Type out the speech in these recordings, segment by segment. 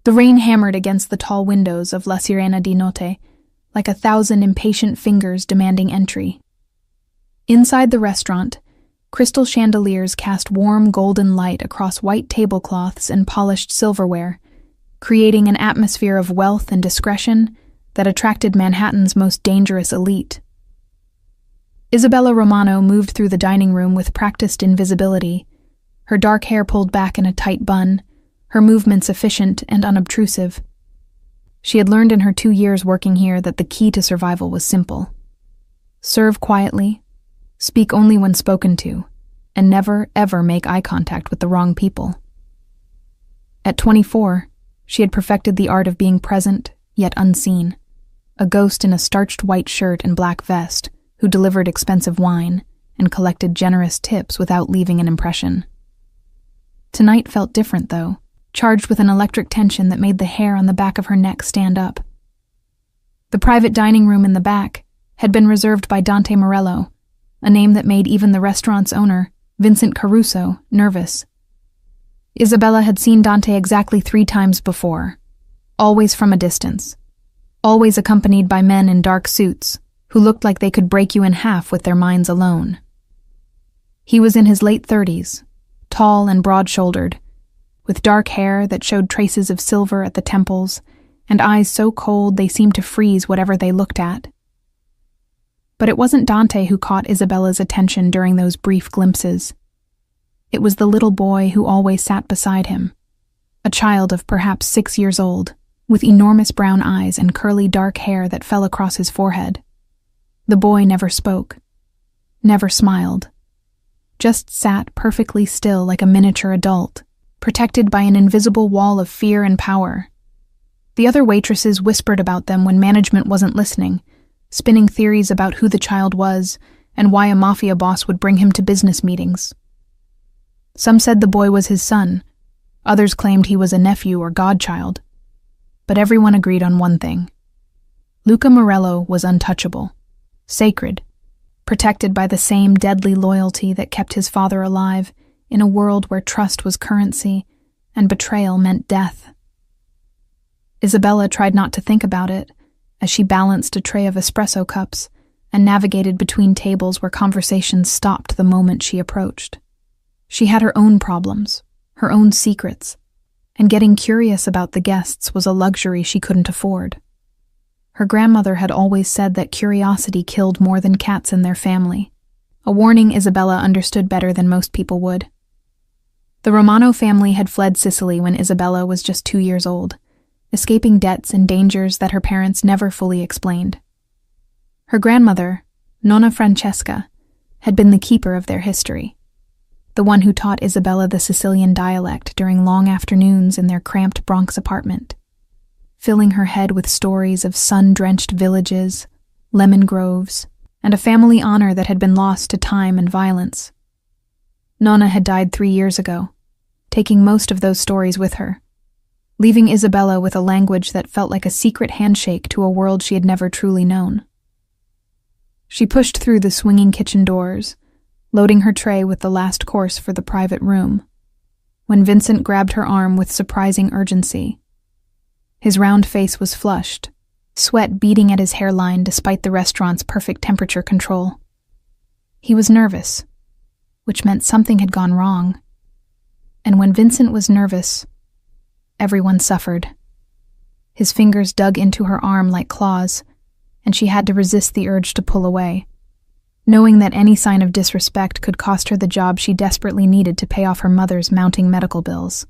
The rain hammered against the tall windows of La Sirena di Notte, like 1,000 impatient fingers demanding entry. Inside the restaurant, crystal chandeliers cast warm golden light across white tablecloths and polished silverware, creating an atmosphere of wealth and discretion that attracted Manhattan's most dangerous elite. Isabella Romano moved through the dining room with practiced invisibility, her dark hair pulled back in a tight bun, her movements efficient and unobtrusive. She had learned in her 2 years working here that the key to survival was simple. Serve quietly, speak only when spoken to, and never, ever make eye contact with the wrong people. At 24, she had perfected the art of being present, yet unseen, a ghost in a starched white shirt and black vest who delivered expensive wine and collected generous tips without leaving an impression. Tonight felt different, though, charged with an electric tension that made the hair on the back of her neck stand up. The private dining room in the back had been reserved by Dante Morello, a name that made even the restaurant's owner, Vincent Caruso, nervous. Isabella had seen Dante exactly 3 times before, always from a distance, always accompanied by men in dark suits who looked like they could break you in half with their minds alone. He was in his late 30s, tall and broad-shouldered, with dark hair that showed traces of silver at the temples and eyes so cold they seemed to freeze whatever they looked at. But it wasn't Dante who caught Isabella's attention during those brief glimpses. It was the little boy who always sat beside him, a child of perhaps 6 years old, with enormous brown eyes and curly dark hair that fell across his forehead. The boy never spoke, never smiled, just sat perfectly still like a miniature adult, protected by an invisible wall of fear and power. The other waitresses whispered about them when management wasn't listening, spinning theories about who the child was and why a mafia boss would bring him to business meetings. Some said the boy was his son, others claimed he was a nephew or godchild, but everyone agreed on one thing. Luca Morello was untouchable, sacred, protected by the same deadly loyalty that kept his father alive in a world where trust was currency and betrayal meant death. Isabella tried not to think about it as she balanced a tray of espresso cups and navigated between tables where conversations stopped the moment she approached. She had her own problems, her own secrets, and getting curious about the guests was a luxury she couldn't afford. Her grandmother had always said that curiosity killed more than cats in their family, a warning Isabella understood better than most people would. The Romano family had fled Sicily when Isabella was just 2 years old, escaping debts and dangers that her parents never fully explained. Her grandmother, Nonna Francesca, had been the keeper of their history, the one who taught Isabella the Sicilian dialect during long afternoons in their cramped Bronx apartment, filling her head with stories of sun-drenched villages, lemon groves, and a family honor that had been lost to time and violence. Nonna had died 3 years ago, taking most of those stories with her, leaving Isabella with a language that felt like a secret handshake to a world she had never truly known. She pushed through the swinging kitchen doors, loading her tray with the last course for the private room, when Vincent grabbed her arm with surprising urgency. His round face was flushed, sweat beading at his hairline despite the restaurant's perfect temperature control. He was nervous, which meant something had gone wrong. And when Vincent was nervous, everyone suffered. His fingers dug into her arm like claws, and she had to resist the urge to pull away, knowing that any sign of disrespect could cost her the job she desperately needed to pay off her mother's mounting medical bills.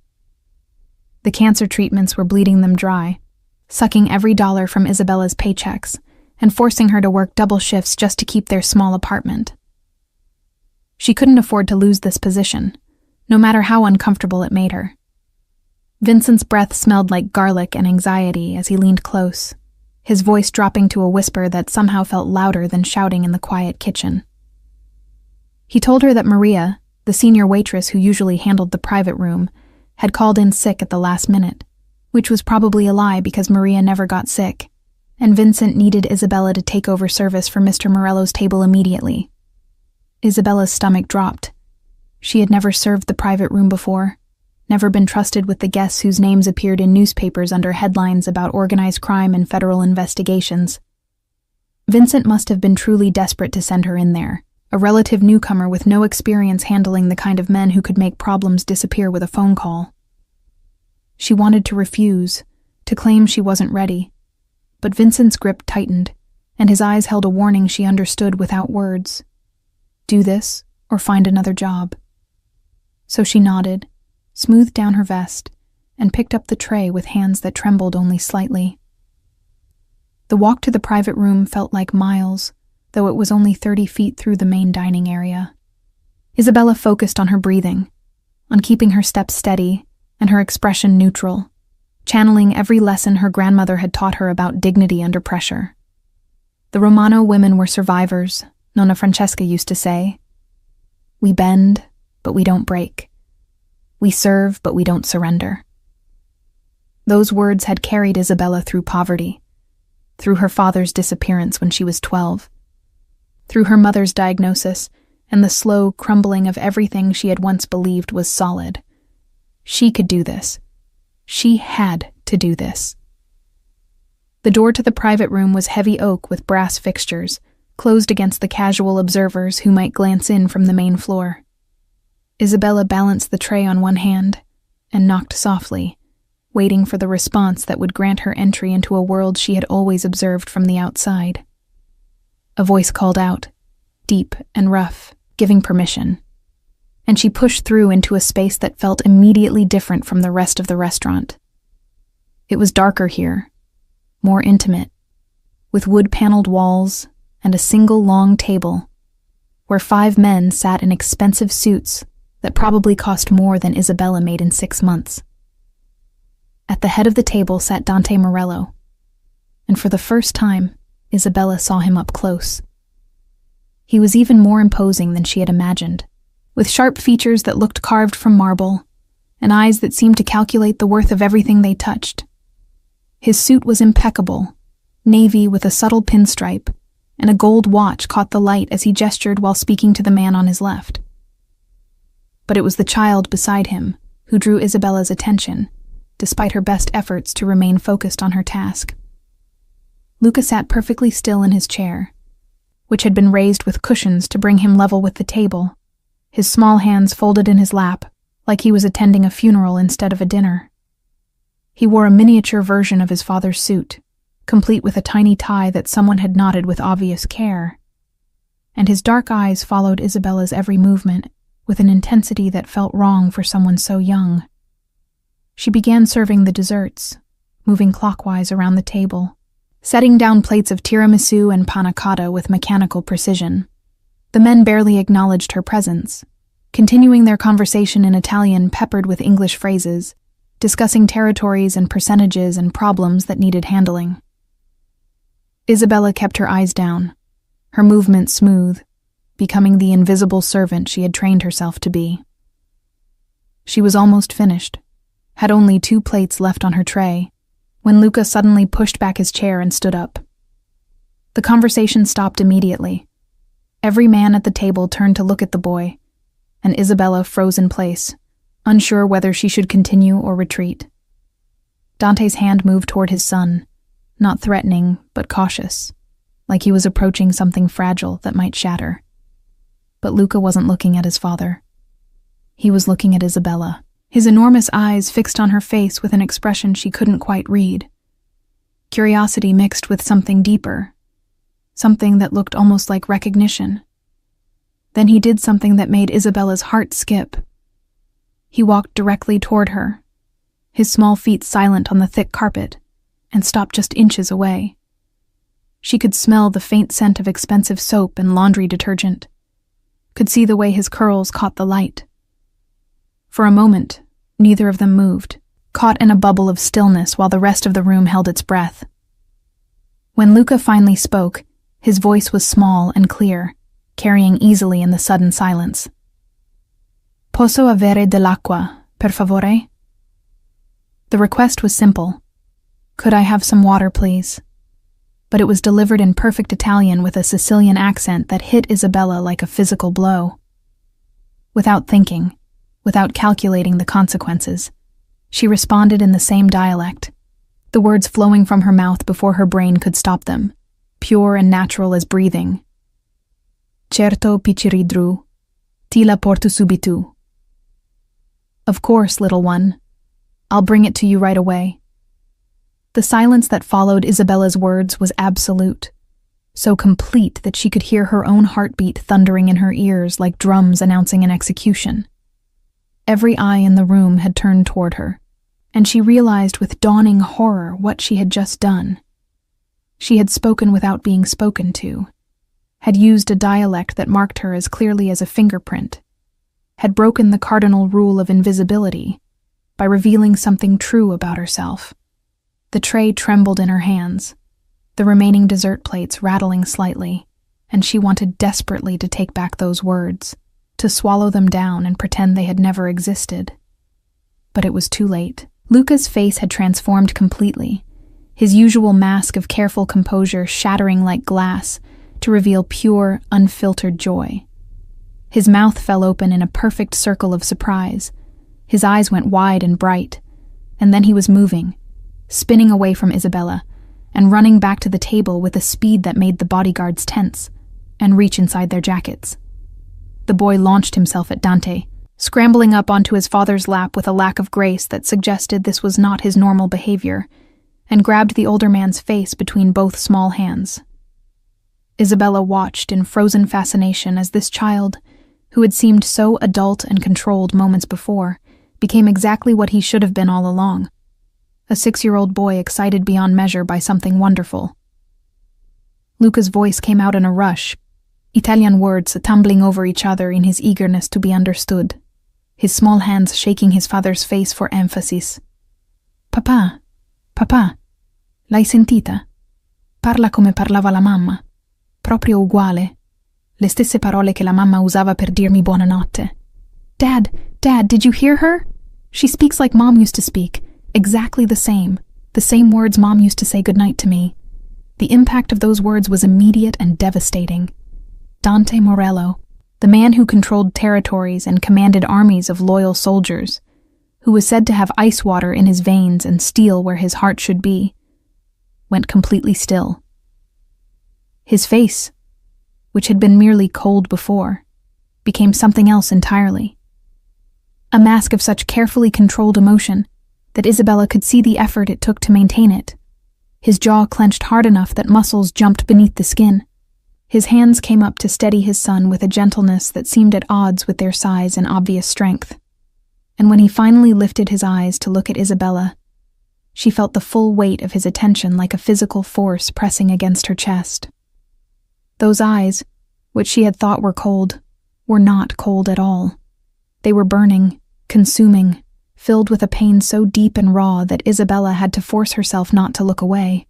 The cancer treatments were bleeding them dry, sucking every dollar from Isabella's paychecks and forcing her to work double shifts just to keep their small apartment. She couldn't afford to lose this position, no matter how uncomfortable it made her. Vincent's breath smelled like garlic and anxiety as he leaned close, his voice dropping to a whisper that somehow felt louder than shouting in the quiet kitchen. He told her that Maria, the senior waitress who usually handled the private room, had called in sick at the last minute, which was probably a lie because Maria never got sick, and Vincent needed Isabella to take over service for Mr. Morello's table immediately. Isabella's stomach dropped. She had never served the private room before, never been trusted with the guests whose names appeared in newspapers under headlines about organized crime and federal investigations. Vincent must have been truly desperate to send her in there, a relative newcomer with no experience handling the kind of men who could make problems disappear with a phone call. She wanted to refuse, to claim she wasn't ready, but Vincent's grip tightened, and his eyes held a warning she understood without words. Do this, or find another job. So she nodded, smoothed down her vest, and picked up the tray with hands that trembled only slightly. The walk to the private room felt like miles, though it was only 30 feet through the main dining area. Isabella focused on her breathing, on keeping her steps steady and her expression neutral, channeling every lesson her grandmother had taught her about dignity under pressure. The Romano women were survivors, Nonna Francesca used to say. We bend, but we don't break. We serve, but we don't surrender. Those words had carried Isabella through poverty, through her father's disappearance when she was 12, through her mother's diagnosis and the slow crumbling of everything she had once believed was solid. She could do this. She had to do this. The door to the private room was heavy oak with brass fixtures, closed against the casual observers who might glance in from the main floor. Isabella balanced the tray on one hand and knocked softly, waiting for the response that would grant her entry into a world she had always observed from the outside. A voice called out, deep and rough, giving permission, and she pushed through into a space that felt immediately different from the rest of the restaurant. It was darker here, more intimate, with wood-paneled walls and a single long table, where 5 men sat in expensive suits that probably cost more than Isabella made in 6 months. At the head of the table sat Dante Morello, and for the first time, Isabella saw him up close. He was even more imposing than she had imagined, with sharp features that looked carved from marble, and eyes that seemed to calculate the worth of everything they touched. His suit was impeccable, navy with a subtle pinstripe, and a gold watch caught the light as he gestured while speaking to the man on his left. But it was the child beside him who drew Isabella's attention, despite her best efforts to remain focused on her task. Luca sat perfectly still in his chair, which had been raised with cushions to bring him level with the table, his small hands folded in his lap, like he was attending a funeral instead of a dinner. He wore a miniature version of his father's suit, complete with a tiny tie that someone had knotted with obvious care, and his dark eyes followed Isabella's every movement with an intensity that felt wrong for someone so young. She began serving the desserts, moving clockwise around the table, setting down plates of tiramisu and panna cotta with mechanical precision. The men barely acknowledged her presence, continuing their conversation in Italian peppered with English phrases, discussing territories and percentages and problems that needed handling. Isabella kept her eyes down, her movements smooth, becoming the invisible servant she had trained herself to be. She was almost finished, had only 2 plates left on her tray, when Luca suddenly pushed back his chair and stood up. The conversation stopped immediately. Every man at the table turned to look at the boy, and Isabella froze in place, unsure whether she should continue or retreat. Dante's hand moved toward his son, not threatening, but cautious, like he was approaching something fragile that might shatter. But Luca wasn't looking at his father. He was looking at Isabella, his enormous eyes fixed on her face with an expression she couldn't quite read. Curiosity mixed with something deeper, something that looked almost like recognition. Then he did something that made Isabella's heart skip. He walked directly toward her, his small feet silent on the thick carpet, and stopped just inches away. She could smell the faint scent of expensive soap and laundry detergent, could see the way his curls caught the light. For a moment, neither of them moved, caught in a bubble of stillness while the rest of the room held its breath. When Luca finally spoke, his voice was small and clear, carrying easily in the sudden silence. Posso avere dell'acqua, per favore? The request was simple. Could I have some water, please? But it was delivered in perfect Italian with a Sicilian accent that hit Isabella like a physical blow. Without thinking, without calculating the consequences. She responded in the same dialect, the words flowing from her mouth before her brain could stop them, pure and natural as breathing. Certo pichiridru, ti la porto subitu. Of course, little one. I'll bring it to you right away. The silence that followed Isabella's words was absolute, so complete that she could hear her own heartbeat thundering in her ears like drums announcing an execution. Every eye in the room had turned toward her, and she realized with dawning horror what she had just done. She had spoken without being spoken to, had used a dialect that marked her as clearly as a fingerprint, had broken the cardinal rule of invisibility by revealing something true about herself. The tray trembled in her hands, the remaining dessert plates rattling slightly, and she wanted desperately to take back those words, to swallow them down and pretend they had never existed. But it was too late. Luca's face had transformed completely, his usual mask of careful composure shattering like glass to reveal pure, unfiltered joy. His mouth fell open in a perfect circle of surprise. His eyes went wide and bright, and then he was moving, spinning away from Isabella, and running back to the table with a speed that made the bodyguards tense and reach inside their jackets. The boy launched himself at Dante, scrambling up onto his father's lap with a lack of grace that suggested this was not his normal behavior, and grabbed the older man's face between both small hands. Isabella watched in frozen fascination as this child, who had seemed so adult and controlled moments before, became exactly what he should have been all along, a 6-year-old boy excited beyond measure by something wonderful. Luca's voice came out in a rush, Italian words tumbling over each other in his eagerness to be understood, his small hands shaking his father's face for emphasis. Papà, papà, l'hai sentita? Parla come parlava la mamma, proprio uguale, le stesse parole che la mamma usava per dirmi buonanotte. Dad, did you hear her? She speaks like Mom used to speak, exactly the same words Mom used to say goodnight to me. The impact of those words was immediate and devastating. Dante Morello, the man who controlled territories and commanded armies of loyal soldiers, who was said to have ice water in his veins and steel where his heart should be, went completely still. His face, which had been merely cold before, became something else entirely. A mask of such carefully controlled emotion that Isabella could see the effort it took to maintain it. His jaw clenched hard enough that muscles jumped beneath the skin. His hands came up to steady his son with a gentleness that seemed at odds with their size and obvious strength. And when he finally lifted his eyes to look at Isabella, she felt the full weight of his attention like a physical force pressing against her chest. Those eyes, which she had thought were cold, were not cold at all. They were burning, consuming, filled with a pain so deep and raw that Isabella had to force herself not to look away.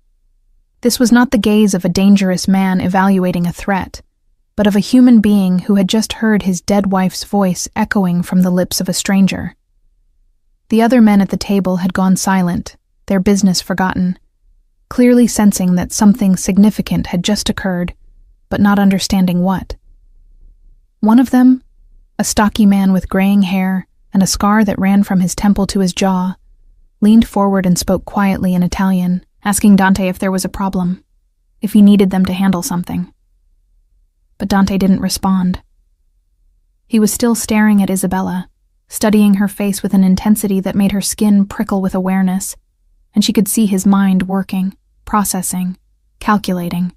This was not the gaze of a dangerous man evaluating a threat, but of a human being who had just heard his dead wife's voice echoing from the lips of a stranger. The other men at the table had gone silent, their business forgotten, clearly sensing that something significant had just occurred, but not understanding what. One of them, a stocky man with graying hair and a scar that ran from his temple to his jaw, leaned forward and spoke quietly in Italian, asking Dante if there was a problem, if he needed them to handle something. But Dante didn't respond. He was still staring at Isabella, studying her face with an intensity that made her skin prickle with awareness, and she could see his mind working, processing, calculating.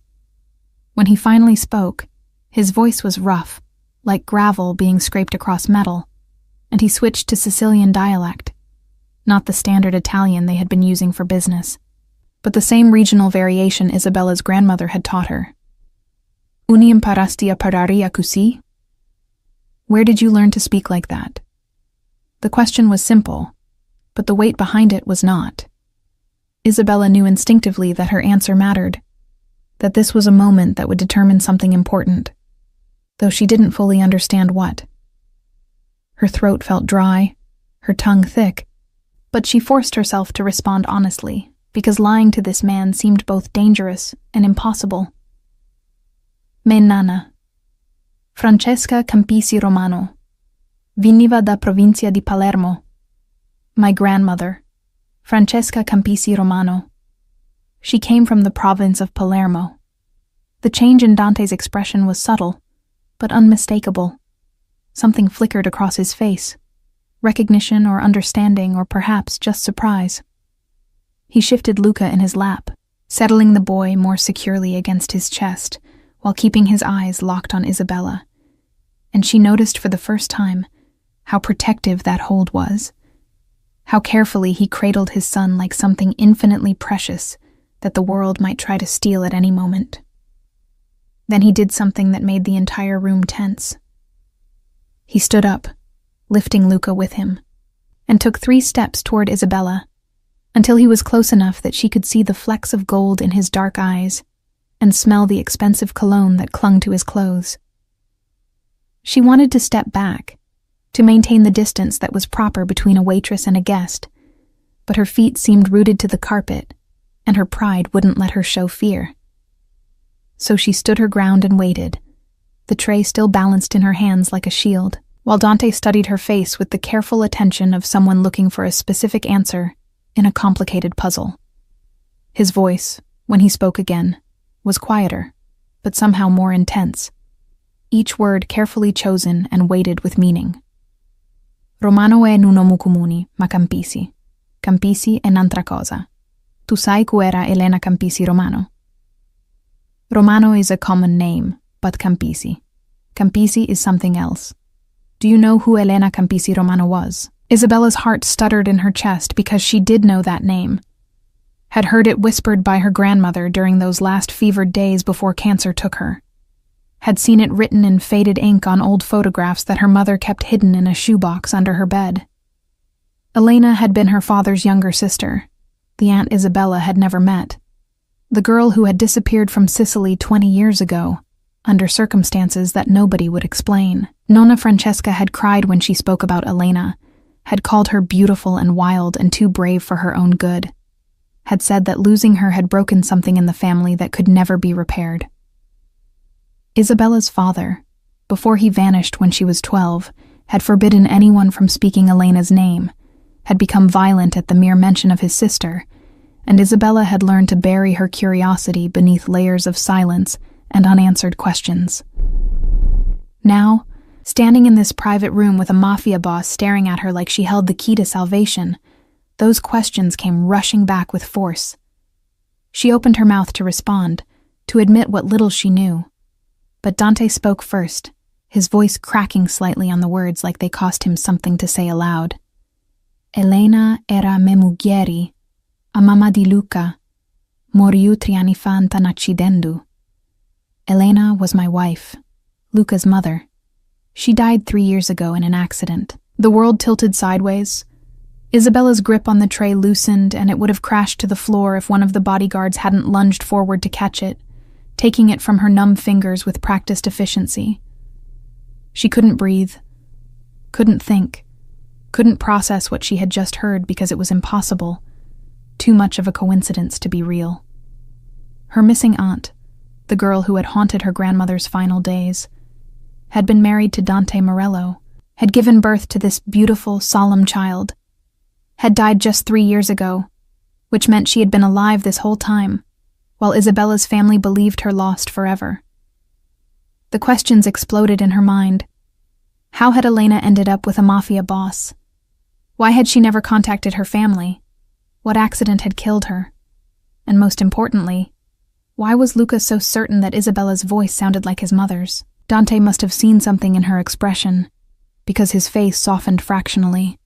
When he finally spoke, his voice was rough, like gravel being scraped across metal, and he switched to Sicilian dialect, not the standard Italian they had been using for business, but the same regional variation Isabella's grandmother had taught her. Uni imparasti a parlare così? Where did you learn to speak like that? The question was simple, but the weight behind it was not. Isabella knew instinctively that her answer mattered, that this was a moment that would determine something important, though she didn't fully understand what. Her throat felt dry, her tongue thick, but she forced herself to respond honestly, because lying to this man seemed both dangerous and impossible. Me nana, Francesca Campisi Romano, Veniva da provincia di Palermo. My grandmother, Francesca Campisi Romano. She came from the province of Palermo. The change in Dante's expression was subtle, but unmistakable. Something flickered across his face. Recognition or understanding or perhaps just surprise. He shifted Luca in his lap, settling the boy more securely against his chest while keeping his eyes locked on Isabella. And she noticed for the first time how protective that hold was, how carefully he cradled his son like something infinitely precious that the world might try to steal at any moment. Then he did something that made the entire room tense. He stood up, lifting Luca with him, and took 3 steps toward Isabella, until he was close enough that she could see the flecks of gold in his dark eyes and smell the expensive cologne that clung to his clothes. She wanted to step back, to maintain the distance that was proper between a waitress and a guest, but her feet seemed rooted to the carpet, and her pride wouldn't let her show fear. So she stood her ground and waited, the tray still balanced in her hands like a shield, while Dante studied her face with the careful attention of someone looking for a specific answer in a complicated puzzle. His voice, when he spoke again, was quieter, but somehow more intense, each word carefully chosen and weighted with meaning. Romano è un uomo comune, ma Campisi. Campisi è un'altra cosa. Tu sai cu era Elena Campisi Romano? Romano is a common name, but Campisi. Campisi is something else. Do you know who Elena Campisi Romano was? Isabella's heart stuttered in her chest because she did know that name. Had heard it whispered by her grandmother during those last fevered days before cancer took her. Had seen it written in faded ink on old photographs that her mother kept hidden in a shoebox under her bed. Elena had been her father's younger sister. The Aunt Isabella had never met. The girl who had disappeared from Sicily 20 years ago, under circumstances that nobody would explain. Nonna Francesca had cried when she spoke about Elena, had called her beautiful and wild and too brave for her own good, had said that losing her had broken something in the family that could never be repaired. Isabella's father, before he vanished when she was 12, had forbidden anyone from speaking Elena's name, had become violent at the mere mention of his sister, and Isabella had learned to bury her curiosity beneath layers of silence and unanswered questions. Now, standing in this private room with a mafia boss staring at her like she held the key to salvation, those questions came rushing back with force. She opened her mouth to respond, to admit what little she knew. But Dante spoke first, his voice cracking slightly on the words like they cost him something to say aloud. Elena era me mugieri, a mamma di Luca, moriu 3 anni fa in un accidente. Elena was my wife, Luca's mother. She died 3 years ago in an accident. The world tilted sideways. Isabella's grip on the tray loosened, and it would have crashed to the floor if one of the bodyguards hadn't lunged forward to catch it, taking it from her numb fingers with practiced efficiency. She couldn't breathe, couldn't think, couldn't process what she had just heard because it was impossible, too much of a coincidence to be real. Her missing aunt, the girl who had haunted her grandmother's final days, had been married to Dante Morello, had given birth to this beautiful, solemn child, had died just 3 years ago, which meant she had been alive this whole time, while Isabella's family believed her lost forever. The questions exploded in her mind. How had Elena ended up with a mafia boss? Why had she never contacted her family? What accident had killed her? And most importantly, why was Luca so certain that Isabella's voice sounded like his mother's? Dante must have seen something in her expression, because his face softened fractionally,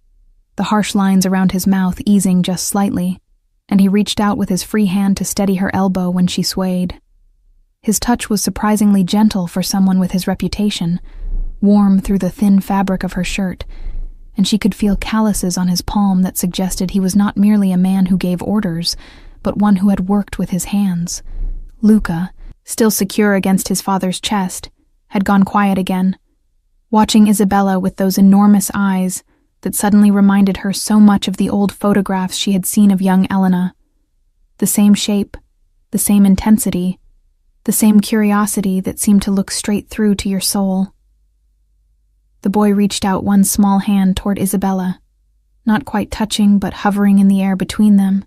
the harsh lines around his mouth easing just slightly, and he reached out with his free hand to steady her elbow when she swayed. His touch was surprisingly gentle for someone with his reputation, warm through the thin fabric of her shirt, and she could feel calluses on his palm that suggested he was not merely a man who gave orders, but one who had worked with his hands. Luca, still secure against his father's chest, had gone quiet again, watching Isabella with those enormous eyes that suddenly reminded her so much of the old photographs she had seen of young Elena. The same shape, the same intensity, the same curiosity that seemed to look straight through to your soul. The boy reached out one small hand toward Isabella, not quite touching but hovering in the air between them,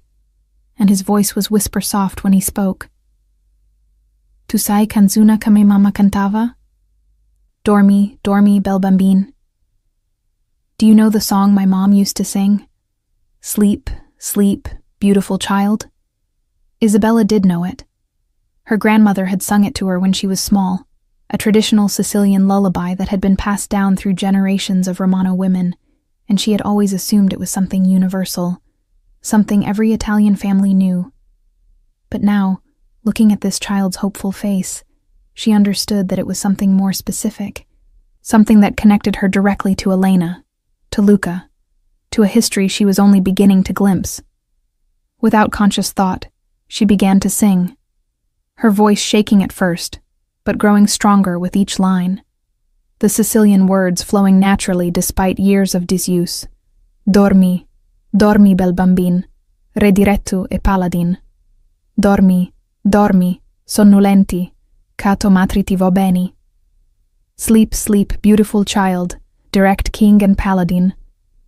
and his voice was whisper-soft when he spoke. Tu sai canzuna che mia mamma cantava? Dormi, dormi, bel bambin. Do you know the song my mom used to sing? Sleep, sleep, beautiful child. Isabella did know it. Her grandmother had sung it to her when she was small, a traditional Sicilian lullaby that had been passed down through generations of Romano women, and she had always assumed it was something universal, something every Italian family knew. But now, looking at this child's hopeful face, she understood that it was something more specific, something that connected her directly to Elena, to Luca, to a history she was only beginning to glimpse. Without conscious thought, she began to sing, her voice shaking at first, but growing stronger with each line, the Sicilian words flowing naturally despite years of disuse. Dormi, dormi bel bambin, re diretto e paladin. Dormi, dormi, sonnolenti, cato matri ti vo bene. Sleep, sleep, beautiful child, direct king and paladin.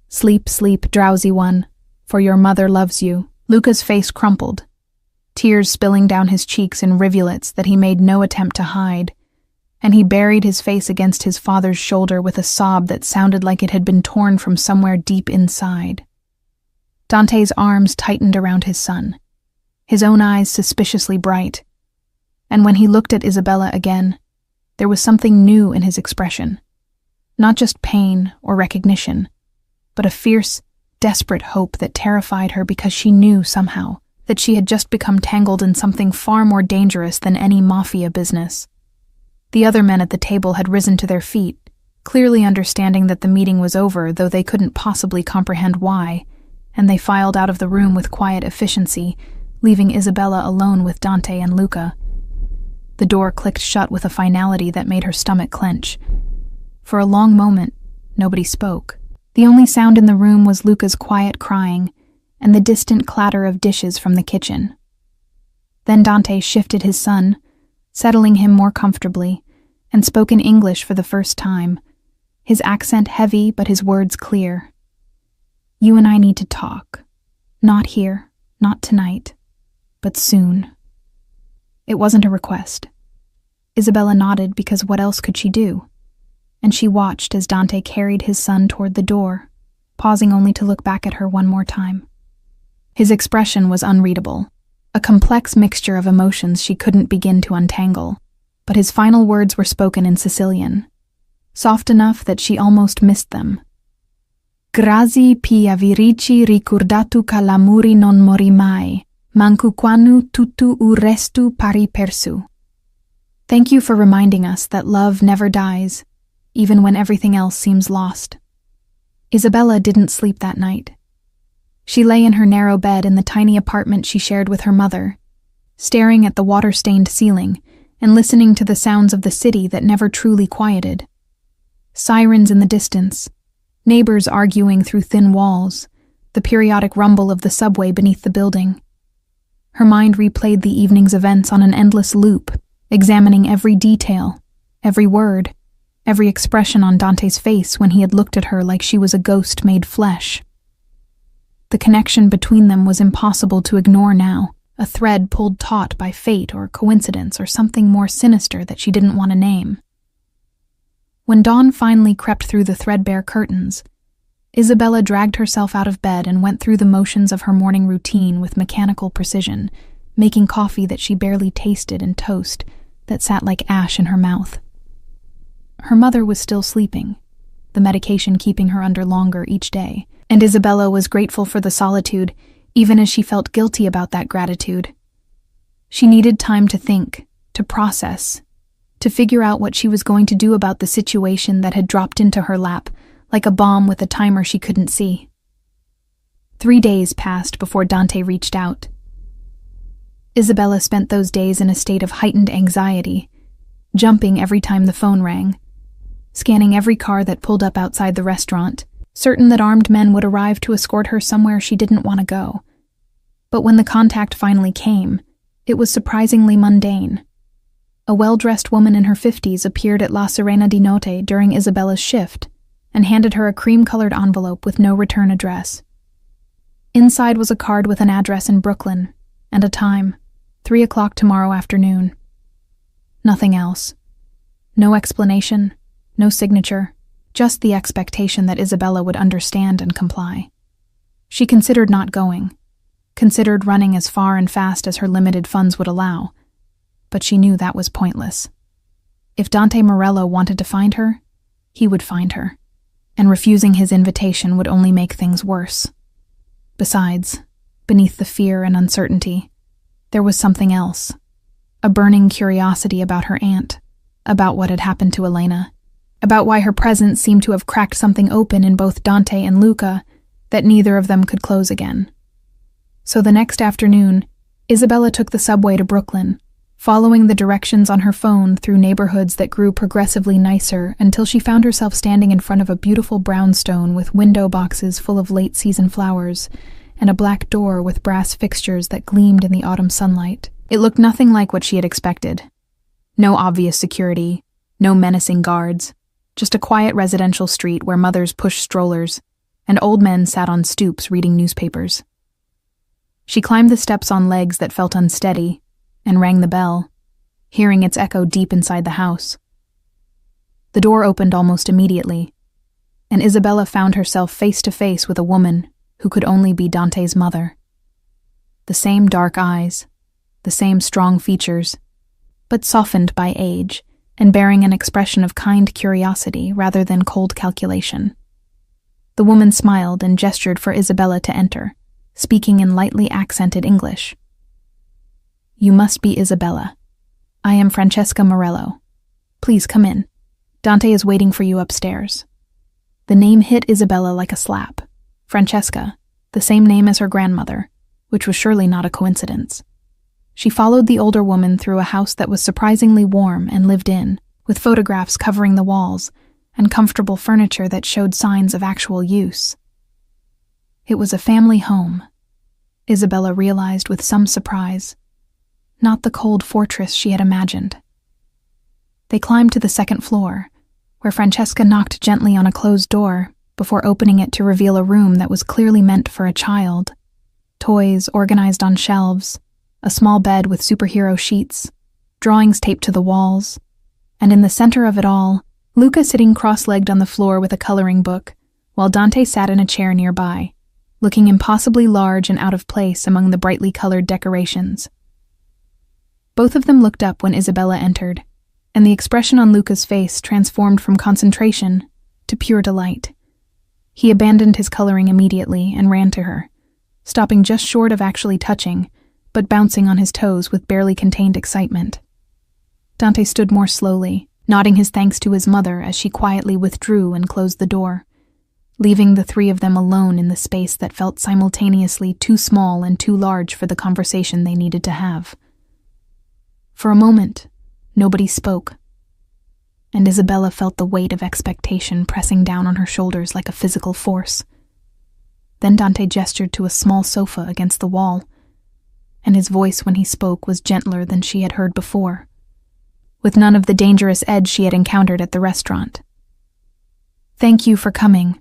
Sleep, sleep, drowsy one, for your mother loves you. Luca's face crumpled, tears spilling down his cheeks in rivulets that he made no attempt to hide, and he buried his face against his father's shoulder with a sob that sounded like it had been torn from somewhere deep inside. Dante's arms tightened around his son, his own eyes suspiciously bright, and when he looked at Isabella again, there was something new in his expression. Not just pain or recognition, but a fierce, desperate hope that terrified her because she knew somehow that she had just become tangled in something far more dangerous than any Mafia business. The other men at the table had risen to their feet, clearly understanding that the meeting was over, though they couldn't possibly comprehend why, and they filed out of the room with quiet efficiency, leaving Isabella alone with Dante and Luca. The door clicked shut with a finality that made her stomach clench. For a long moment, nobody spoke. The only sound in the room was Luca's quiet crying and the distant clatter of dishes from the kitchen. Then Dante shifted his son, settling him more comfortably, and spoke in English for the first time, his accent heavy but his words clear. You and I need to talk. Not here, not tonight, but soon. It wasn't a request. Isabella nodded because what else could she do? And she watched as Dante carried his son toward the door, pausing only to look back at her one more time. His expression was unreadable, a complex mixture of emotions she couldn't begin to untangle, but his final words were spoken in Sicilian, soft enough that she almost missed them. Grazie pi avirici ricordato che l'amore non mori mai, manco quando tutto il resto pari persu. Thank you for reminding us that love never dies, even when everything else seems lost. Isabella didn't sleep that night. She lay in her narrow bed in the tiny apartment she shared with her mother, staring at the water-stained ceiling and listening to the sounds of the city that never truly quieted. Sirens in the distance, neighbors arguing through thin walls, the periodic rumble of the subway beneath the building. Her mind replayed the evening's events on an endless loop, examining every detail, every word, every expression on Dante's face when he had looked at her like she was a ghost made flesh. The connection between them was impossible to ignore now, a thread pulled taut by fate or coincidence or something more sinister that she didn't want to name. When dawn finally crept through the threadbare curtains, Isabella dragged herself out of bed and went through the motions of her morning routine with mechanical precision, making coffee that she barely tasted and toast that sat like ash in her mouth. Her mother was still sleeping, the medication keeping her under longer each day, and Isabella was grateful for the solitude, even as she felt guilty about that gratitude. She needed time to think, to process, to figure out what she was going to do about the situation that had dropped into her lap, like a bomb with a timer she couldn't see. 3 days passed before Dante reached out. Isabella spent those days in a state of heightened anxiety, jumping every time the phone rang, scanning every car that pulled up outside the restaurant, certain that armed men would arrive to escort her somewhere she didn't want to go. But when the contact finally came, it was surprisingly mundane. A well-dressed woman in her 50s appeared at La Sirena di Notte during Isabella's shift, and handed her a cream-colored envelope with no return address. Inside was a card with an address in Brooklyn, and a time, 3 o'clock tomorrow afternoon. Nothing else. No explanation, no signature, just the expectation that Isabella would understand and comply. She considered not going, considered running as far and fast as her limited funds would allow, but she knew that was pointless. If Dante Morello wanted to find her, he would find her, and refusing his invitation would only make things worse. Besides, beneath the fear and uncertainty, there was something else, a burning curiosity about her aunt, about what had happened to Elena, about why her presence seemed to have cracked something open in both Dante and Luca that neither of them could close again. So the next afternoon, Isabella took the subway to Brooklyn, following the directions on her phone through neighborhoods that grew progressively nicer until she found herself standing in front of a beautiful brownstone with window boxes full of late-season flowers and a black door with brass fixtures that gleamed in the autumn sunlight. It looked nothing like what she had expected. No obvious security, no menacing guards, just a quiet residential street where mothers pushed strollers and old men sat on stoops reading newspapers. She climbed the steps on legs that felt unsteady and rang the bell, hearing its echo deep inside the house. The door opened almost immediately, and Isabella found herself face to face with a woman who could only be Dante's mother. The same dark eyes, the same strong features, but softened by age and bearing an expression of kind curiosity rather than cold calculation. The woman smiled and gestured for Isabella to enter, speaking in lightly accented English. "You must be Isabella. I am Francesca Morello. Please come in. Dante is waiting for you upstairs." The name hit Isabella like a slap. Francesca, the same name as her grandmother, which was surely not a coincidence. She followed the older woman through a house that was surprisingly warm and lived in, with photographs covering the walls and comfortable furniture that showed signs of actual use. It was a family home, Isabella realized with some surprise, not the cold fortress she had imagined. They climbed to the second floor, where Francesca knocked gently on a closed door before opening it to reveal a room that was clearly meant for a child. Toys organized on shelves, a small bed with superhero sheets, drawings taped to the walls, and in the center of it all, Luca sitting cross-legged on the floor with a coloring book, while Dante sat in a chair nearby, looking impossibly large and out of place among the brightly colored decorations. Both of them looked up when Isabella entered, and the expression on Luca's face transformed from concentration to pure delight. He abandoned his coloring immediately and ran to her, stopping just short of actually touching, but bouncing on his toes with barely contained excitement. Dante stood more slowly, nodding his thanks to his mother as she quietly withdrew and closed the door, leaving the three of them alone in the space that felt simultaneously too small and too large for the conversation they needed to have. For a moment, nobody spoke, and Isabella felt the weight of expectation pressing down on her shoulders like a physical force. Then Dante gestured to a small sofa against the wall, and his voice when he spoke was gentler than she had heard before, with none of the dangerous edge she had encountered at the restaurant. "Thank you for coming.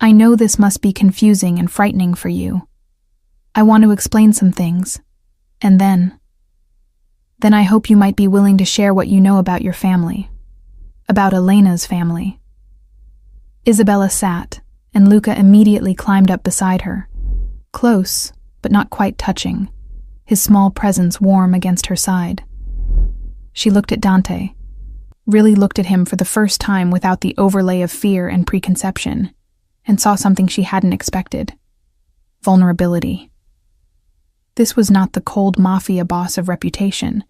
I know this must be confusing and frightening for you. I want to explain some things, and then I hope you might be willing to share what you know about your family, about Elena's family." Isabella sat, and Luca immediately climbed up beside her, close, but not quite touching, his small presence warm against her side. She looked at Dante, really looked at him for the first time without the overlay of fear and preconception, and saw something she hadn't expected: vulnerability. This was not the cold Mafia boss of reputation,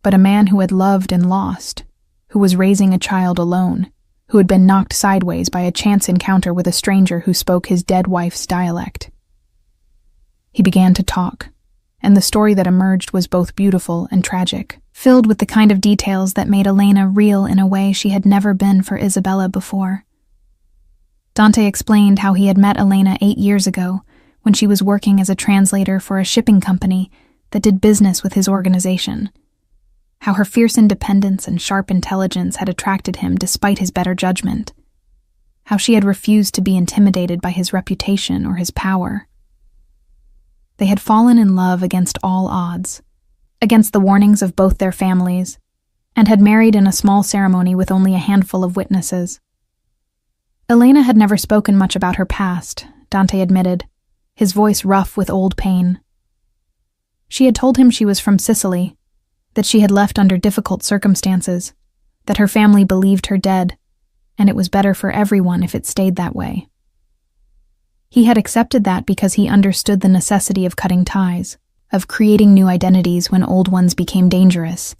but a man who had loved and lost, who was raising a child alone, who had been knocked sideways by a chance encounter with a stranger who spoke his dead wife's dialect. He began to talk, and the story that emerged was both beautiful and tragic, filled with the kind of details that made Elena real in a way she had never been for Isabella before. Dante explained how he had met Elena 8 years ago when she was working as a translator for a shipping company that did business with his organization, how her fierce independence and sharp intelligence had attracted him despite his better judgment. how she had refused to be intimidated by his reputation or his power. They had fallen in love against all odds, against the warnings of both their families, and had married in a small ceremony with only a handful of witnesses. Elena had never spoken much about her past, Dante admitted, his voice rough with old pain. She had told him she was from Sicily, that she had left under difficult circumstances, that her family believed her dead, and it was better for everyone if it stayed that way. He had accepted that because he understood the necessity of cutting ties, of creating new identities when old ones became dangerous,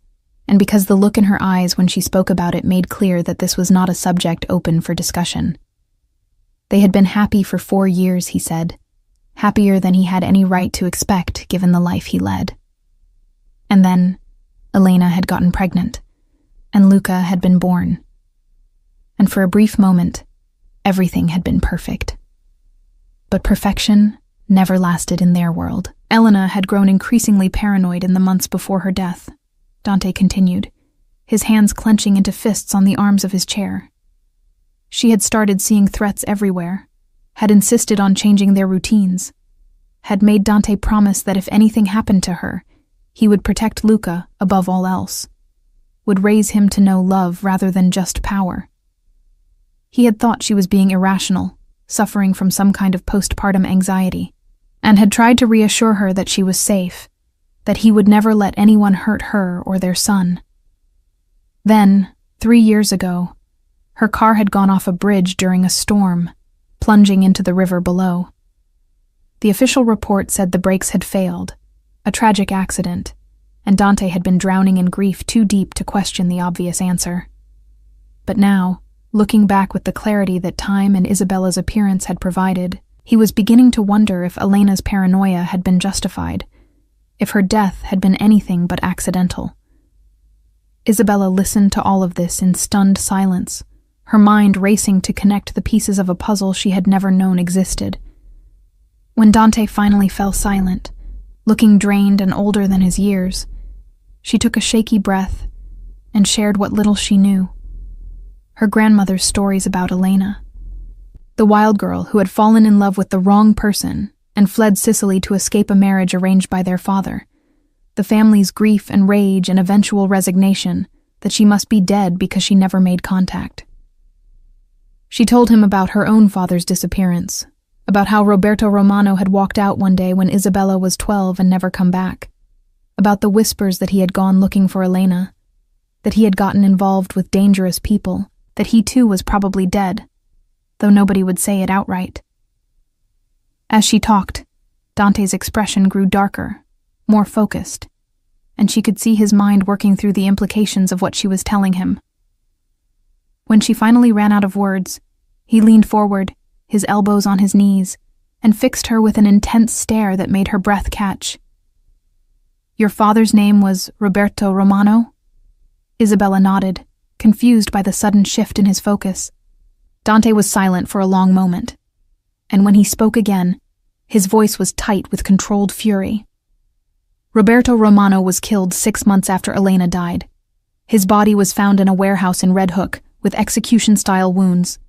and because the look in her eyes when she spoke about it made clear that this was not a subject open for discussion. They had been happy for 4 years, he said, happier than he had any right to expect given the life he led. And then, Elena had gotten pregnant, and Luca had been born. And for a brief moment, everything had been perfect. But perfection never lasted in their world. Elena had grown increasingly paranoid in the months before her death, Dante continued, his hands clenching into fists on the arms of his chair. She had started seeing threats everywhere, had insisted on changing their routines, had made Dante promise that if anything happened to her, he would protect Luca above all else, would raise him to know love rather than just power. He had thought she was being irrational, suffering from some kind of postpartum anxiety, and had tried to reassure her that she was safe, that he would never let anyone hurt her or their son. Then, 3 years ago, her car had gone off a bridge during a storm, plunging into the river below. The official report said the brakes had failed, a tragic accident, and Dante had been drowning in grief too deep to question the obvious answer. But now, looking back with the clarity that time and Isabella's appearance had provided, he was beginning to wonder if Elena's paranoia had been justified, if her death had been anything but accidental. Isabella listened to all of this in stunned silence, her mind racing to connect the pieces of a puzzle she had never known existed. When Dante finally fell silent, looking drained and older than his years, she took a shaky breath and shared what little she knew. Her grandmother's stories about Elena, the wild girl who had fallen in love with the wrong person and fled Sicily to escape a marriage arranged by their father, the family's grief and rage and eventual resignation that she must be dead because she never made contact. She told him about her own father's disappearance, about how Roberto Romano had walked out one day when Isabella was 12 and never come back, about the whispers that he had gone looking for Elena, that he had gotten involved with dangerous people, that he too was probably dead, though nobody would say it outright. As she talked, Dante's expression grew darker, more focused, and she could see his mind working through the implications of what she was telling him. When she finally ran out of words, he leaned forward, his elbows on his knees, and fixed her with an intense stare that made her breath catch. "Your father's name was Roberto Romano?" Isabella nodded, confused by the sudden shift in his focus. Dante was silent for a long moment, and when he spoke again, his voice was tight with controlled fury. Roberto Romano was killed 6 months after Elena died. His body was found in a warehouse in Red Hook, with execution-style wounds.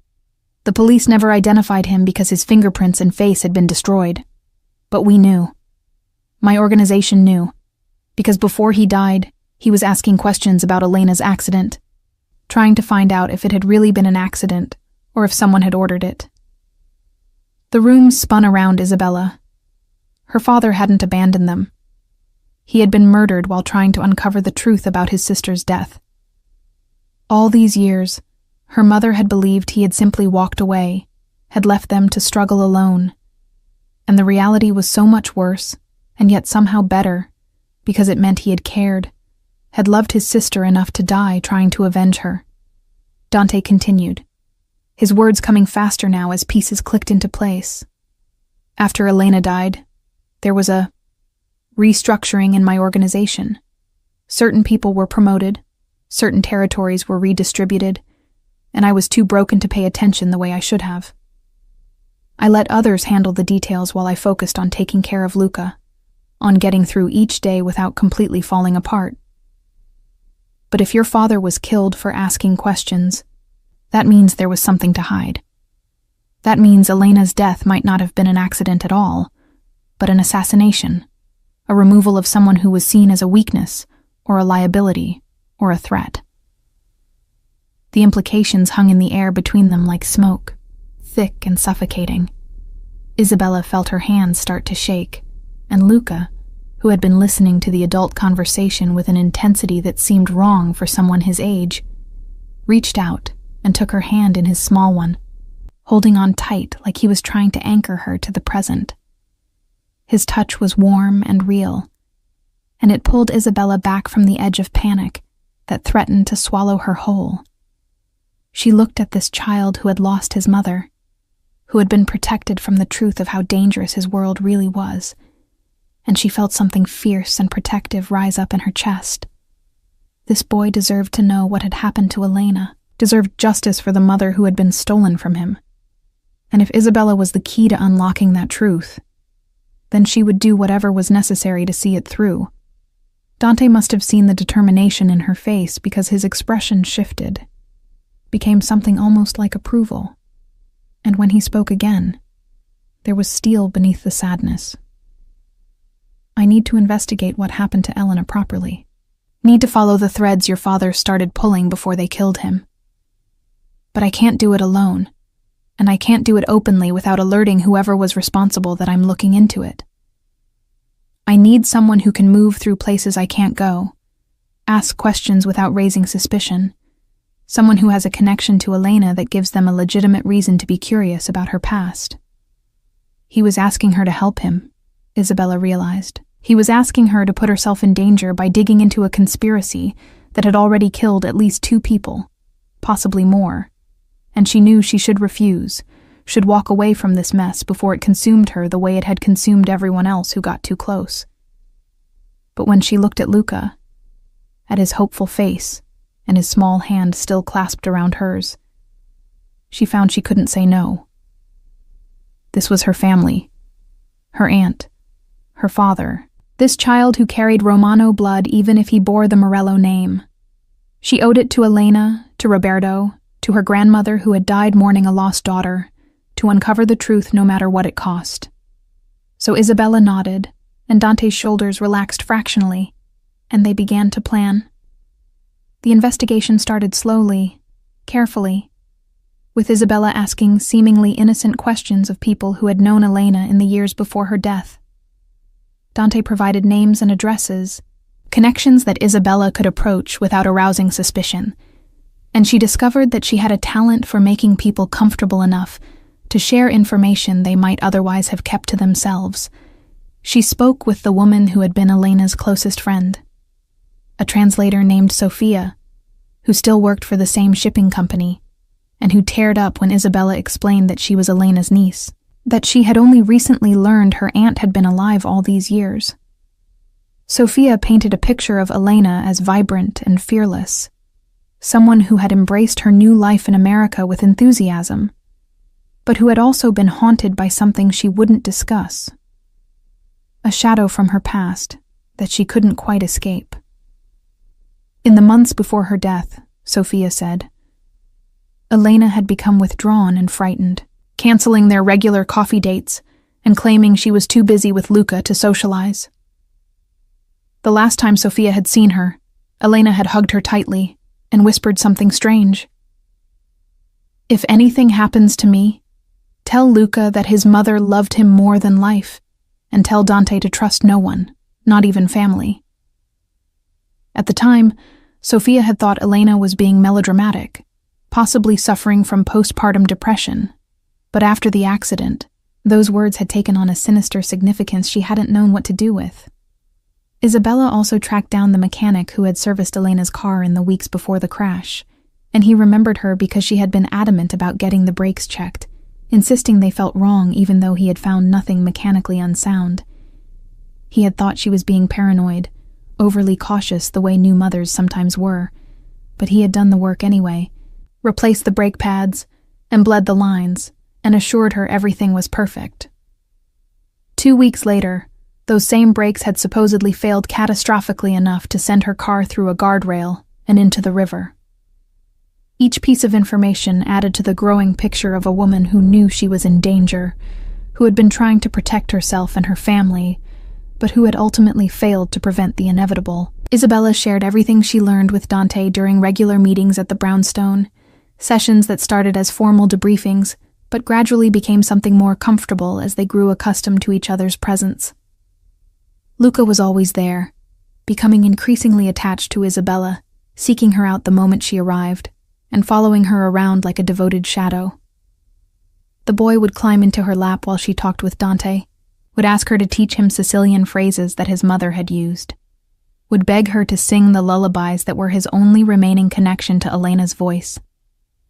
The police never identified him because his fingerprints and face had been destroyed. But we knew. My organization knew, because before he died, he was asking questions about Elena's accident, trying to find out if it had really been an accident, or if someone had ordered it. The room spun around Isabella. Her father hadn't abandoned them. He had been murdered while trying to uncover the truth about his sister's death. All these years, her mother had believed he had simply walked away, had left them to struggle alone. And the reality was so much worse, and yet somehow better, because it meant he had cared, had loved his sister enough to die trying to avenge her. Dante continued, his words coming faster now as pieces clicked into place. After Elena died, there was a restructuring in my organization. Certain people were promoted, certain territories were redistributed, and I was too broken to pay attention the way I should have. I let others handle the details while I focused on taking care of Luca, on getting through each day without completely falling apart. But if your father was killed for asking questions, that means there was something to hide. That means Elena's death might not have been an accident at all, but an assassination, a removal of someone who was seen as a weakness, or a liability, or a threat. The implications hung in the air between them like smoke, thick and suffocating. Isabella felt her hands start to shake, and Luca, who had been listening to the adult conversation with an intensity that seemed wrong for someone his age, reached out and took her hand in his small one, holding on tight like he was trying to anchor her to the present. His touch was warm and real, and it pulled Isabella back from the edge of panic that threatened to swallow her whole. She looked at this child who had lost his mother, who had been protected from the truth of how dangerous his world really was, and she felt something fierce and protective rise up in her chest. This boy deserved to know what had happened to Elena, deserved justice for the mother who had been stolen from him. And if Isabella was the key to unlocking that truth, then she would do whatever was necessary to see it through. Dante must have seen the determination in her face because his expression shifted, became something almost like approval. And when he spoke again, there was steel beneath the sadness. I need to investigate what happened to Elena properly. Need to follow the threads your father started pulling before they killed him. But I can't do it alone, and I can't do it openly without alerting whoever was responsible that I'm looking into it. I need someone who can move through places I can't go, ask questions without raising suspicion, someone who has a connection to Elena that gives them a legitimate reason to be curious about her past. He was asking her to help him, Isabella realized. He was asking her to put herself in danger by digging into a conspiracy that had already killed at least 2 people, possibly more, and she knew she should refuse, should walk away from this mess before it consumed her the way it had consumed everyone else who got too close. But when she looked at Luca, at his hopeful face, and his small hand still clasped around hers, she found she couldn't say no. This was her family, her aunt, her father, this child who carried Romano blood even if he bore the Morello name. She owed it to Elena, to Roberto, to her grandmother who had died mourning a lost daughter, to uncover the truth no matter what it cost. So Isabella nodded, and Dante's shoulders relaxed fractionally, and they began to plan. The investigation started slowly, carefully, with Isabella asking seemingly innocent questions of people who had known Elena in the years before her death. Dante provided names and addresses, connections that Isabella could approach without arousing suspicion, and she discovered that she had a talent for making people comfortable enough to share information they might otherwise have kept to themselves. She spoke with the woman who had been Elena's closest friend, a translator named Sophia, who still worked for the same shipping company, and who teared up when Isabella explained that she was Elena's niece, that she had only recently learned her aunt had been alive all these years. Sophia painted a picture of Elena as vibrant and fearless, someone who had embraced her new life in America with enthusiasm, but who had also been haunted by something she wouldn't discuss, a shadow from her past that she couldn't quite escape. In the months before her death, Sophia said, Elena had become withdrawn and frightened, canceling their regular coffee dates and claiming she was too busy with Luca to socialize. The last time Sophia had seen her, Elena had hugged her tightly and whispered something strange. If anything happens to me, tell Luca that his mother loved him more than life, and tell Dante to trust no one, not even family. At the time, Sophia had thought Elena was being melodramatic, possibly suffering from postpartum depression, but after the accident, those words had taken on a sinister significance she hadn't known what to do with. Isabella also tracked down the mechanic who had serviced Elena's car in the weeks before the crash, and he remembered her because she had been adamant about getting the brakes checked, insisting they felt wrong even though he had found nothing mechanically unsound. He had thought she was being paranoid, overly cautious the way new mothers sometimes were, but he had done the work anyway, replaced the brake pads, and bled the lines, and assured her everything was perfect. 2 weeks later, those same brakes had supposedly failed catastrophically enough to send her car through a guardrail and into the river. Each piece of information added to the growing picture of a woman who knew she was in danger, who had been trying to protect herself and her family, but who had ultimately failed to prevent the inevitable. Isabella shared everything she learned with Dante during regular meetings at the brownstone, sessions that started as formal debriefings, but gradually became something more comfortable as they grew accustomed to each other's presence. Luca was always there, becoming increasingly attached to Isabella, seeking her out the moment she arrived, and following her around like a devoted shadow. The boy would climb into her lap while she talked with Dante, would ask her to teach him Sicilian phrases that his mother had used, would beg her to sing the lullabies that were his only remaining connection to Elena's voice.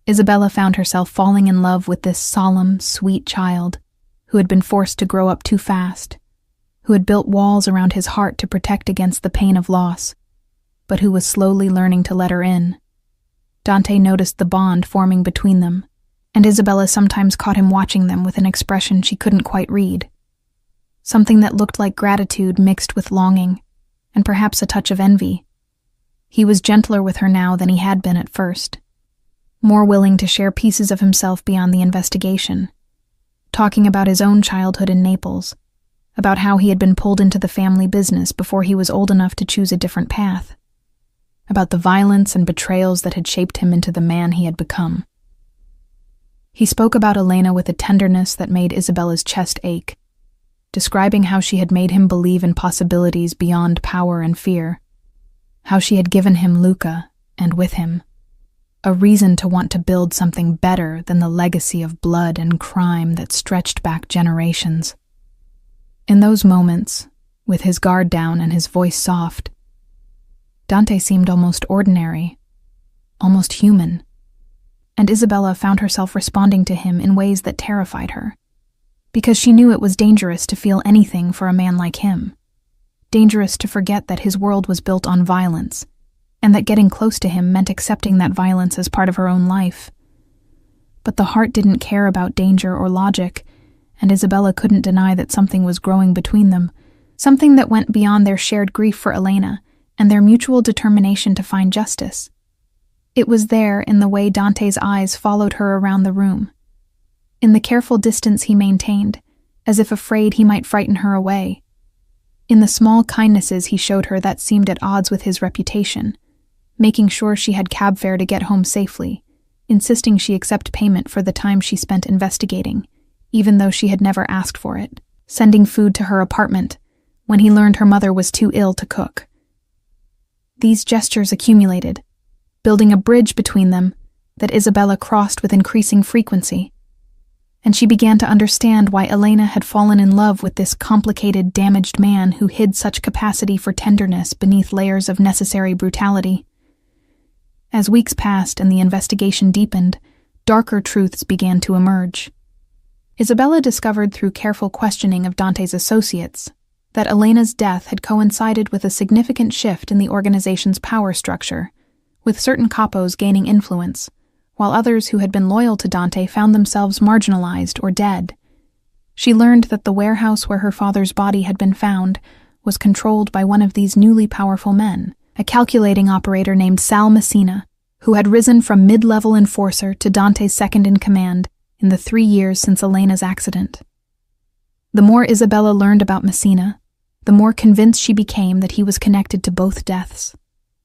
Isabella found herself falling in love with this solemn, sweet child who had been forced to grow up too fast, who had built walls around his heart to protect against the pain of loss, but who was slowly learning to let her in. Dante noticed the bond forming between them, and Isabella sometimes caught him watching them with an expression she couldn't quite read. Something that looked like gratitude mixed with longing, and perhaps a touch of envy. He was gentler with her now than he had been at first, more willing to share pieces of himself beyond the investigation, talking about his own childhood in Naples, about how he had been pulled into the family business before he was old enough to choose a different path, about the violence and betrayals that had shaped him into the man he had become. He spoke about Elena with a tenderness that made Isabella's chest ache, describing how she had made him believe in possibilities beyond power and fear, how she had given him Luca, and with him, a reason to want to build something better than the legacy of blood and crime that stretched back generations. In those moments, with his guard down and his voice soft, Dante seemed almost ordinary, almost human, and Isabella found herself responding to him in ways that terrified her, because she knew it was dangerous to feel anything for a man like him, dangerous to forget that his world was built on violence, and that getting close to him meant accepting that violence as part of her own life. But the heart didn't care about danger or logic, and Isabella couldn't deny that something was growing between them, something that went beyond their shared grief for Elena and their mutual determination to find justice. It was there in the way Dante's eyes followed her around the room, in the careful distance he maintained, as if afraid he might frighten her away, in the small kindnesses he showed her that seemed at odds with his reputation, making sure she had cab fare to get home safely, insisting she accept payment for the time she spent investigating, even though she had never asked for it, sending food to her apartment when he learned her mother was too ill to cook. These gestures accumulated, building a bridge between them that Isabella crossed with increasing frequency, and she began to understand why Elena had fallen in love with this complicated, damaged man who hid such capacity for tenderness beneath layers of necessary brutality. As weeks passed and the investigation deepened, darker truths began to emerge. Isabella discovered through careful questioning of Dante's associates that Elena's death had coincided with a significant shift in the organization's power structure, with certain capos gaining influence, while others who had been loyal to Dante found themselves marginalized or dead. She learned that the warehouse where her father's body had been found was controlled by one of these newly powerful men, a calculating operator named Sal Messina, who had risen from mid-level enforcer to Dante's second-in-command in the 3 years since Elena's accident. The more Isabella learned about Messina, the more convinced she became that he was connected to both deaths,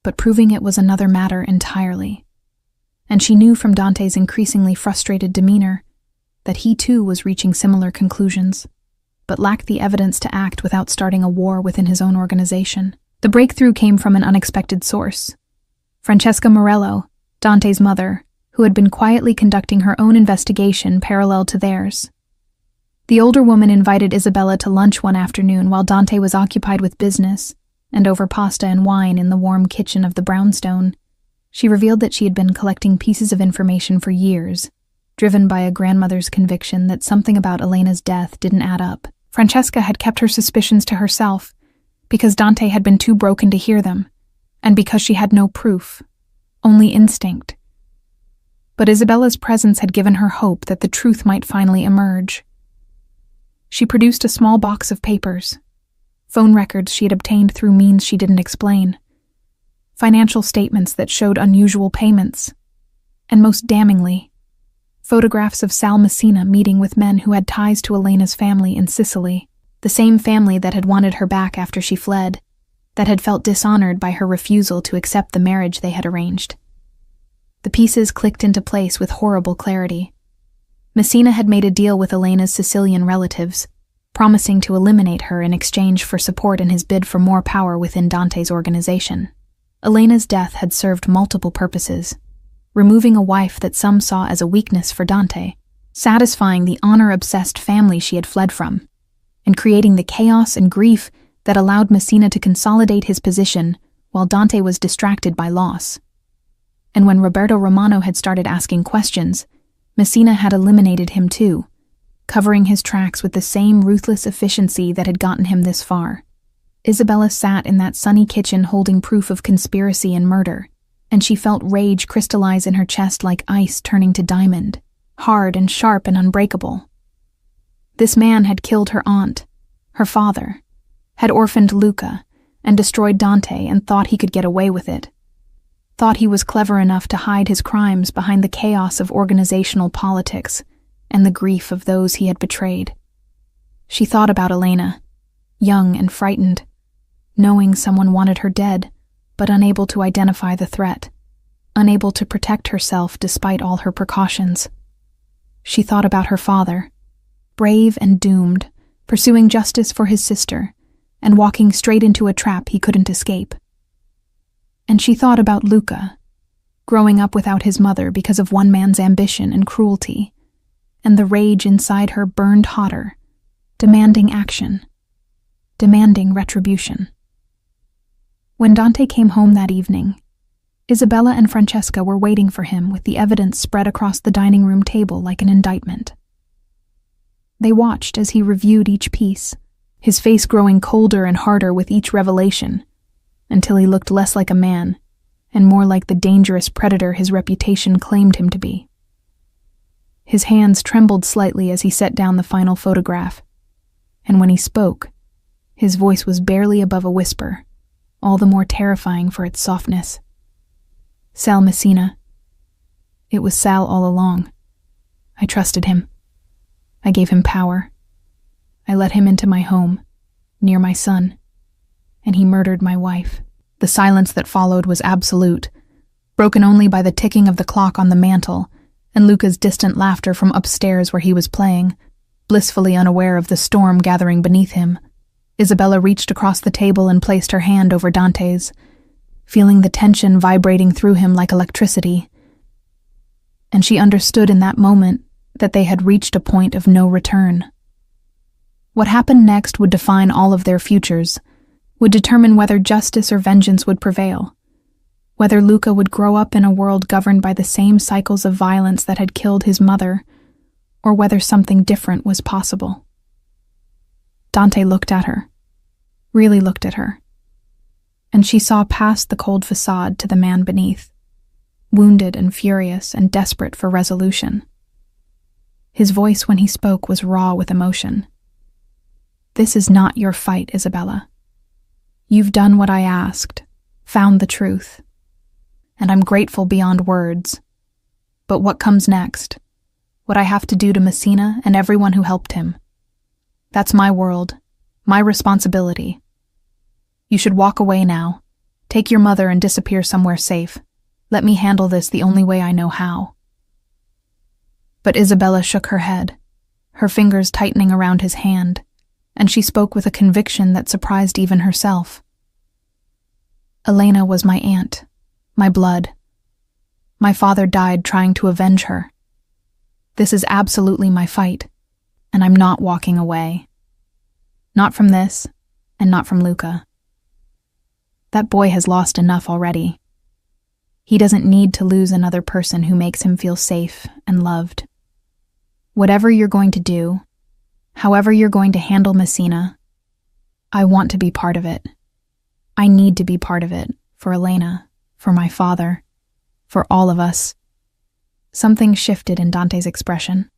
but proving it was another matter entirely. And she knew from Dante's increasingly frustrated demeanor that he too was reaching similar conclusions, but lacked the evidence to act without starting a war within his own organization. The breakthrough came from an unexpected source. Francesca Morello, Dante's mother, who had been quietly conducting her own investigation parallel to theirs. The older woman invited Isabella to lunch one afternoon while Dante was occupied with business, and over pasta and wine in the warm kitchen of the brownstone, she revealed that she had been collecting pieces of information for years, driven by a grandmother's conviction that something about Elena's death didn't add up. Francesca had kept her suspicions to herself, because Dante had been too broken to hear them, and because she had no proof, only instinct. But Isabella's presence had given her hope that the truth might finally emerge. She produced a small box of papers, phone records she had obtained through means she didn't explain, financial statements that showed unusual payments, And most damningly, photographs of Sal Messina meeting with men who had ties to Elena's family in Sicily, the same family that had wanted her back after she fled, that had felt dishonored by her refusal to accept the marriage they had arranged. The pieces clicked into place with horrible clarity. Messina had made a deal with Elena's Sicilian relatives, promising to eliminate her in exchange for support in his bid for more power within Dante's organization. Elena's death had served multiple purposes: removing a wife that some saw as a weakness for Dante, satisfying the honor-obsessed family she had fled from, and creating the chaos and grief that allowed Messina to consolidate his position while Dante was distracted by loss. And when Roberto Romano had started asking questions, Messina had eliminated him too, covering his tracks with the same ruthless efficiency that had gotten him this far. Isabella sat in that sunny kitchen holding proof of conspiracy and murder, and she felt rage crystallize in her chest like ice turning to diamond, hard and sharp and unbreakable. This man had killed her aunt, her father, had orphaned Luca, and destroyed Dante and thought he could get away with it. Thought he was clever enough to hide his crimes behind the chaos of organizational politics and the grief of those he had betrayed. She thought about Elena, young and frightened, knowing someone wanted her dead, but unable to identify the threat, unable to protect herself despite all her precautions. She thought about her father, brave and doomed, pursuing justice for his sister, and walking straight into a trap he couldn't escape. And she thought about Luca, growing up without his mother because of one man's ambition and cruelty, and the rage inside her burned hotter, demanding action, demanding retribution. When Dante came home that evening, Isabella and Francesca were waiting for him with the evidence spread across the dining room table like an indictment. They watched as he reviewed each piece, his face growing colder and harder with each revelation, until he looked less like a man and more like the dangerous predator his reputation claimed him to be. His hands trembled slightly as he set down the final photograph, and when he spoke, his voice was barely above a whisper, all the more terrifying for its softness. Sal Messina. It was Sal all along. I trusted him. I gave him power. I let him into my home, near my son, and he murdered my wife. The silence that followed was absolute, broken only by the ticking of the clock on the mantel and Luca's distant laughter from upstairs where he was playing, blissfully unaware of the storm gathering beneath him. Isabella reached across the table and placed her hand over Dante's, feeling the tension vibrating through him like electricity. And she understood in that moment that they had reached a point of no return. What happened next would define all of their futures, would determine whether justice or vengeance would prevail, whether Luca would grow up in a world governed by the same cycles of violence that had killed his mother, or whether something different was possible. Dante looked at her, really looked at her, and she saw past the cold facade to the man beneath, wounded and furious and desperate for resolution. His voice when he spoke was raw with emotion. This is not your fight, Isabella. You've done what I asked, found the truth, and I'm grateful beyond words. But what comes next? What I have to do to Messina and everyone who helped him? That's my world, my responsibility. You should walk away now. Take your mother and disappear somewhere safe. Let me handle this the only way I know how. But Isabella shook her head, her fingers tightening around his hand, and she spoke with a conviction that surprised even herself. Elena was my aunt, my blood. My father died trying to avenge her. This is absolutely my fight, and I'm not walking away. Not from this, and not from Luca. That boy has lost enough already. He doesn't need to lose another person who makes him feel safe and loved. Whatever you're going to do, however you're going to handle Messina, I want to be part of it. I need to be part of it, for Elena, for my father, for all of us. Something shifted in Dante's expression,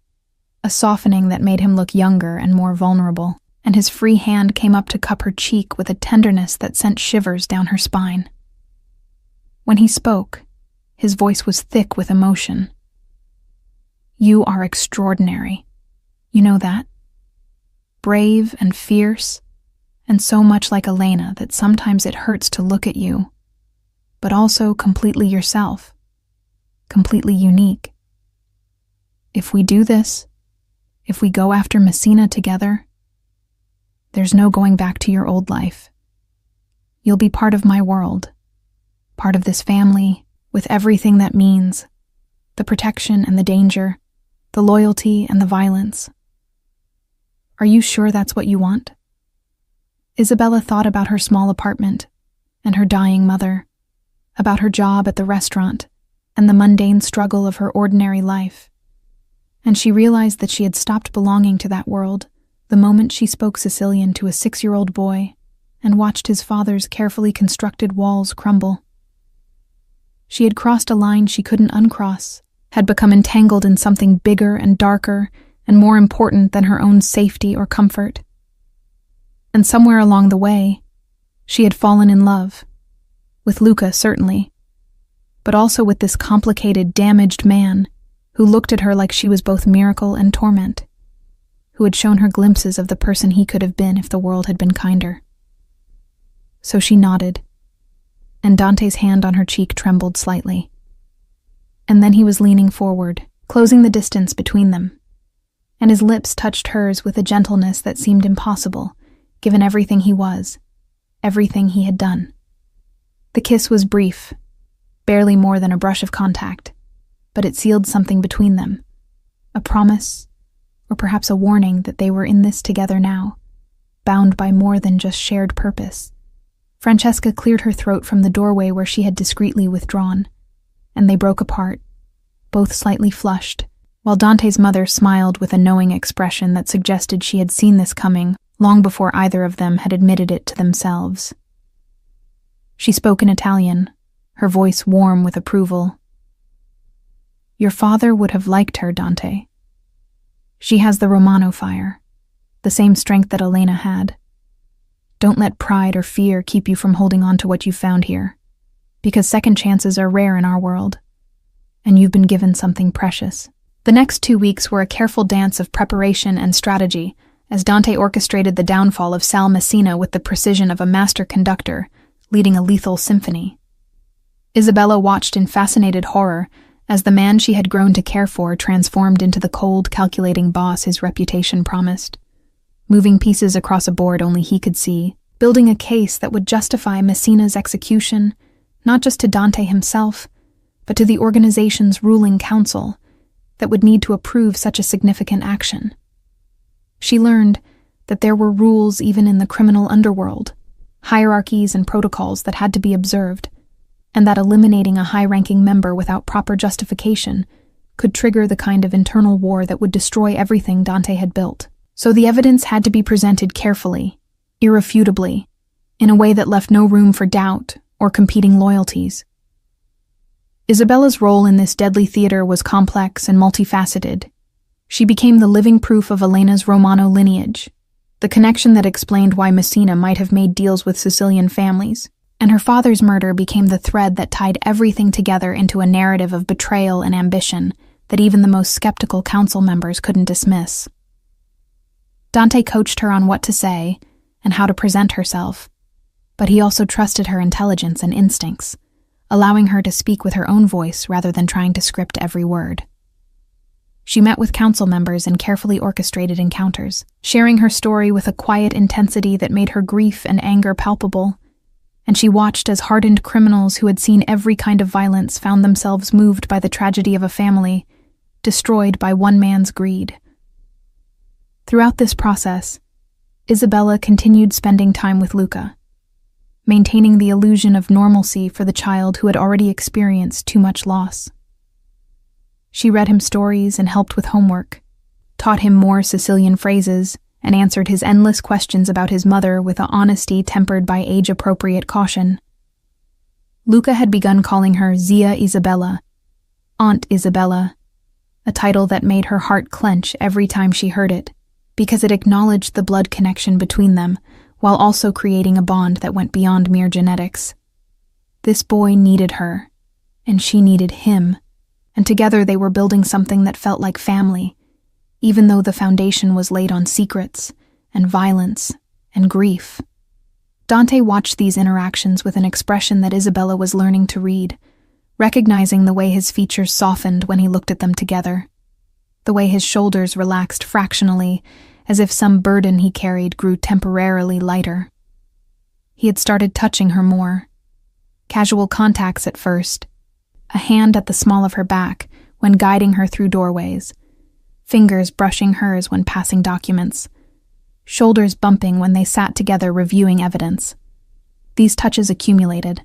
a softening that made him look younger and more vulnerable, and his free hand came up to cup her cheek with a tenderness that sent shivers down her spine. When he spoke, His voice was thick with emotion. You are extraordinary. You know that? Brave and fierce, and so much like Elena that sometimes it hurts to look at you, but also completely yourself, completely unique. If we do this, if we go after Messina together, there's no going back to your old life. You'll be part of my world, part of this family, with everything that means, the protection and the danger, the loyalty and the violence. Are you sure that's what you want? Isabella thought about her small apartment and her dying mother, about her job at the restaurant and the mundane struggle of her ordinary life. And she realized that she had stopped belonging to that world the moment she spoke Sicilian to a 6-year-old boy and watched his father's carefully constructed walls crumble. She had crossed a line she couldn't uncross, had become entangled in something bigger and darker and more important than her own safety or comfort. And somewhere along the way, she had fallen in love, with Luca certainly, but also with this complicated, damaged man who looked at her like she was both miracle and torment, who had shown her glimpses of the person he could have been if the world had been kinder. So she nodded, and Dante's hand on her cheek trembled slightly. And then he was leaning forward, closing the distance between them, and his lips touched hers with a gentleness that seemed impossible, given everything he was, everything he had done. The kiss was brief, barely more than a brush of contact, but it sealed something between them, a promise, or perhaps a warning that they were in this together now, bound by more than just shared purpose. Francesca cleared her throat from the doorway where she had discreetly withdrawn, and they broke apart, both slightly flushed, while Dante's mother smiled with a knowing expression that suggested she had seen this coming long before either of them had admitted it to themselves. She spoke in Italian, her voice warm with approval. Your father would have liked her, Dante. She has the Romano fire, the same strength that Elena had. Don't let pride or fear keep you from holding on to what you've found here, because second chances are rare in our world, and you've been given something precious. The next 2 weeks were a careful dance of preparation and strategy, as Dante orchestrated the downfall of Sal Messina with the precision of a master conductor, leading a lethal symphony. Isabella watched in fascinated horror as the man she had grown to care for transformed into the cold, calculating boss his reputation promised, moving pieces across a board only he could see, building a case that would justify Messina's execution, not just to Dante himself, but to the organization's ruling council that would need to approve such a significant action. She learned that there were rules even in the criminal underworld, hierarchies and protocols that had to be observed, and that eliminating a high-ranking member without proper justification could trigger the kind of internal war that would destroy everything Dante had built. So the evidence had to be presented carefully, irrefutably, in a way that left no room for doubt or competing loyalties. Isabella's role in this deadly theater was complex and multifaceted. She became the living proof of Elena's Romano lineage, the connection that explained why Messina might have made deals with Sicilian families, and her father's murder became the thread that tied everything together into a narrative of betrayal and ambition that even the most skeptical council members couldn't dismiss. Dante coached her on what to say and how to present herself, but he also trusted her intelligence and instincts, allowing her to speak with her own voice rather than trying to script every word. She met with council members in carefully orchestrated encounters, sharing her story with a quiet intensity that made her grief and anger palpable, and she watched as hardened criminals who had seen every kind of violence found themselves moved by the tragedy of a family, destroyed by one man's greed. Throughout this process, Isabella continued spending time with Luca, maintaining the illusion of normalcy for the child who had already experienced too much loss. She read him stories and helped with homework, taught him more Sicilian phrases, and answered his endless questions about his mother with an honesty tempered by age-appropriate caution. Luca had begun calling her Zia Isabella, Aunt Isabella, a title that made her heart clench every time she heard it, because it acknowledged the blood connection between them, while also creating a bond that went beyond mere genetics. This boy needed her, and she needed him, and together they were building something that felt like family, even though the foundation was laid on secrets and violence and grief. Dante watched these interactions with an expression that Isabella was learning to read, recognizing the way his features softened when he looked at them together, the way his shoulders relaxed fractionally, as if some burden he carried grew temporarily lighter. He had started touching her more. Casual contacts at first, a hand at the small of her back when guiding her through doorways, fingers brushing hers when passing documents, shoulders bumping when they sat together reviewing evidence. These touches accumulated,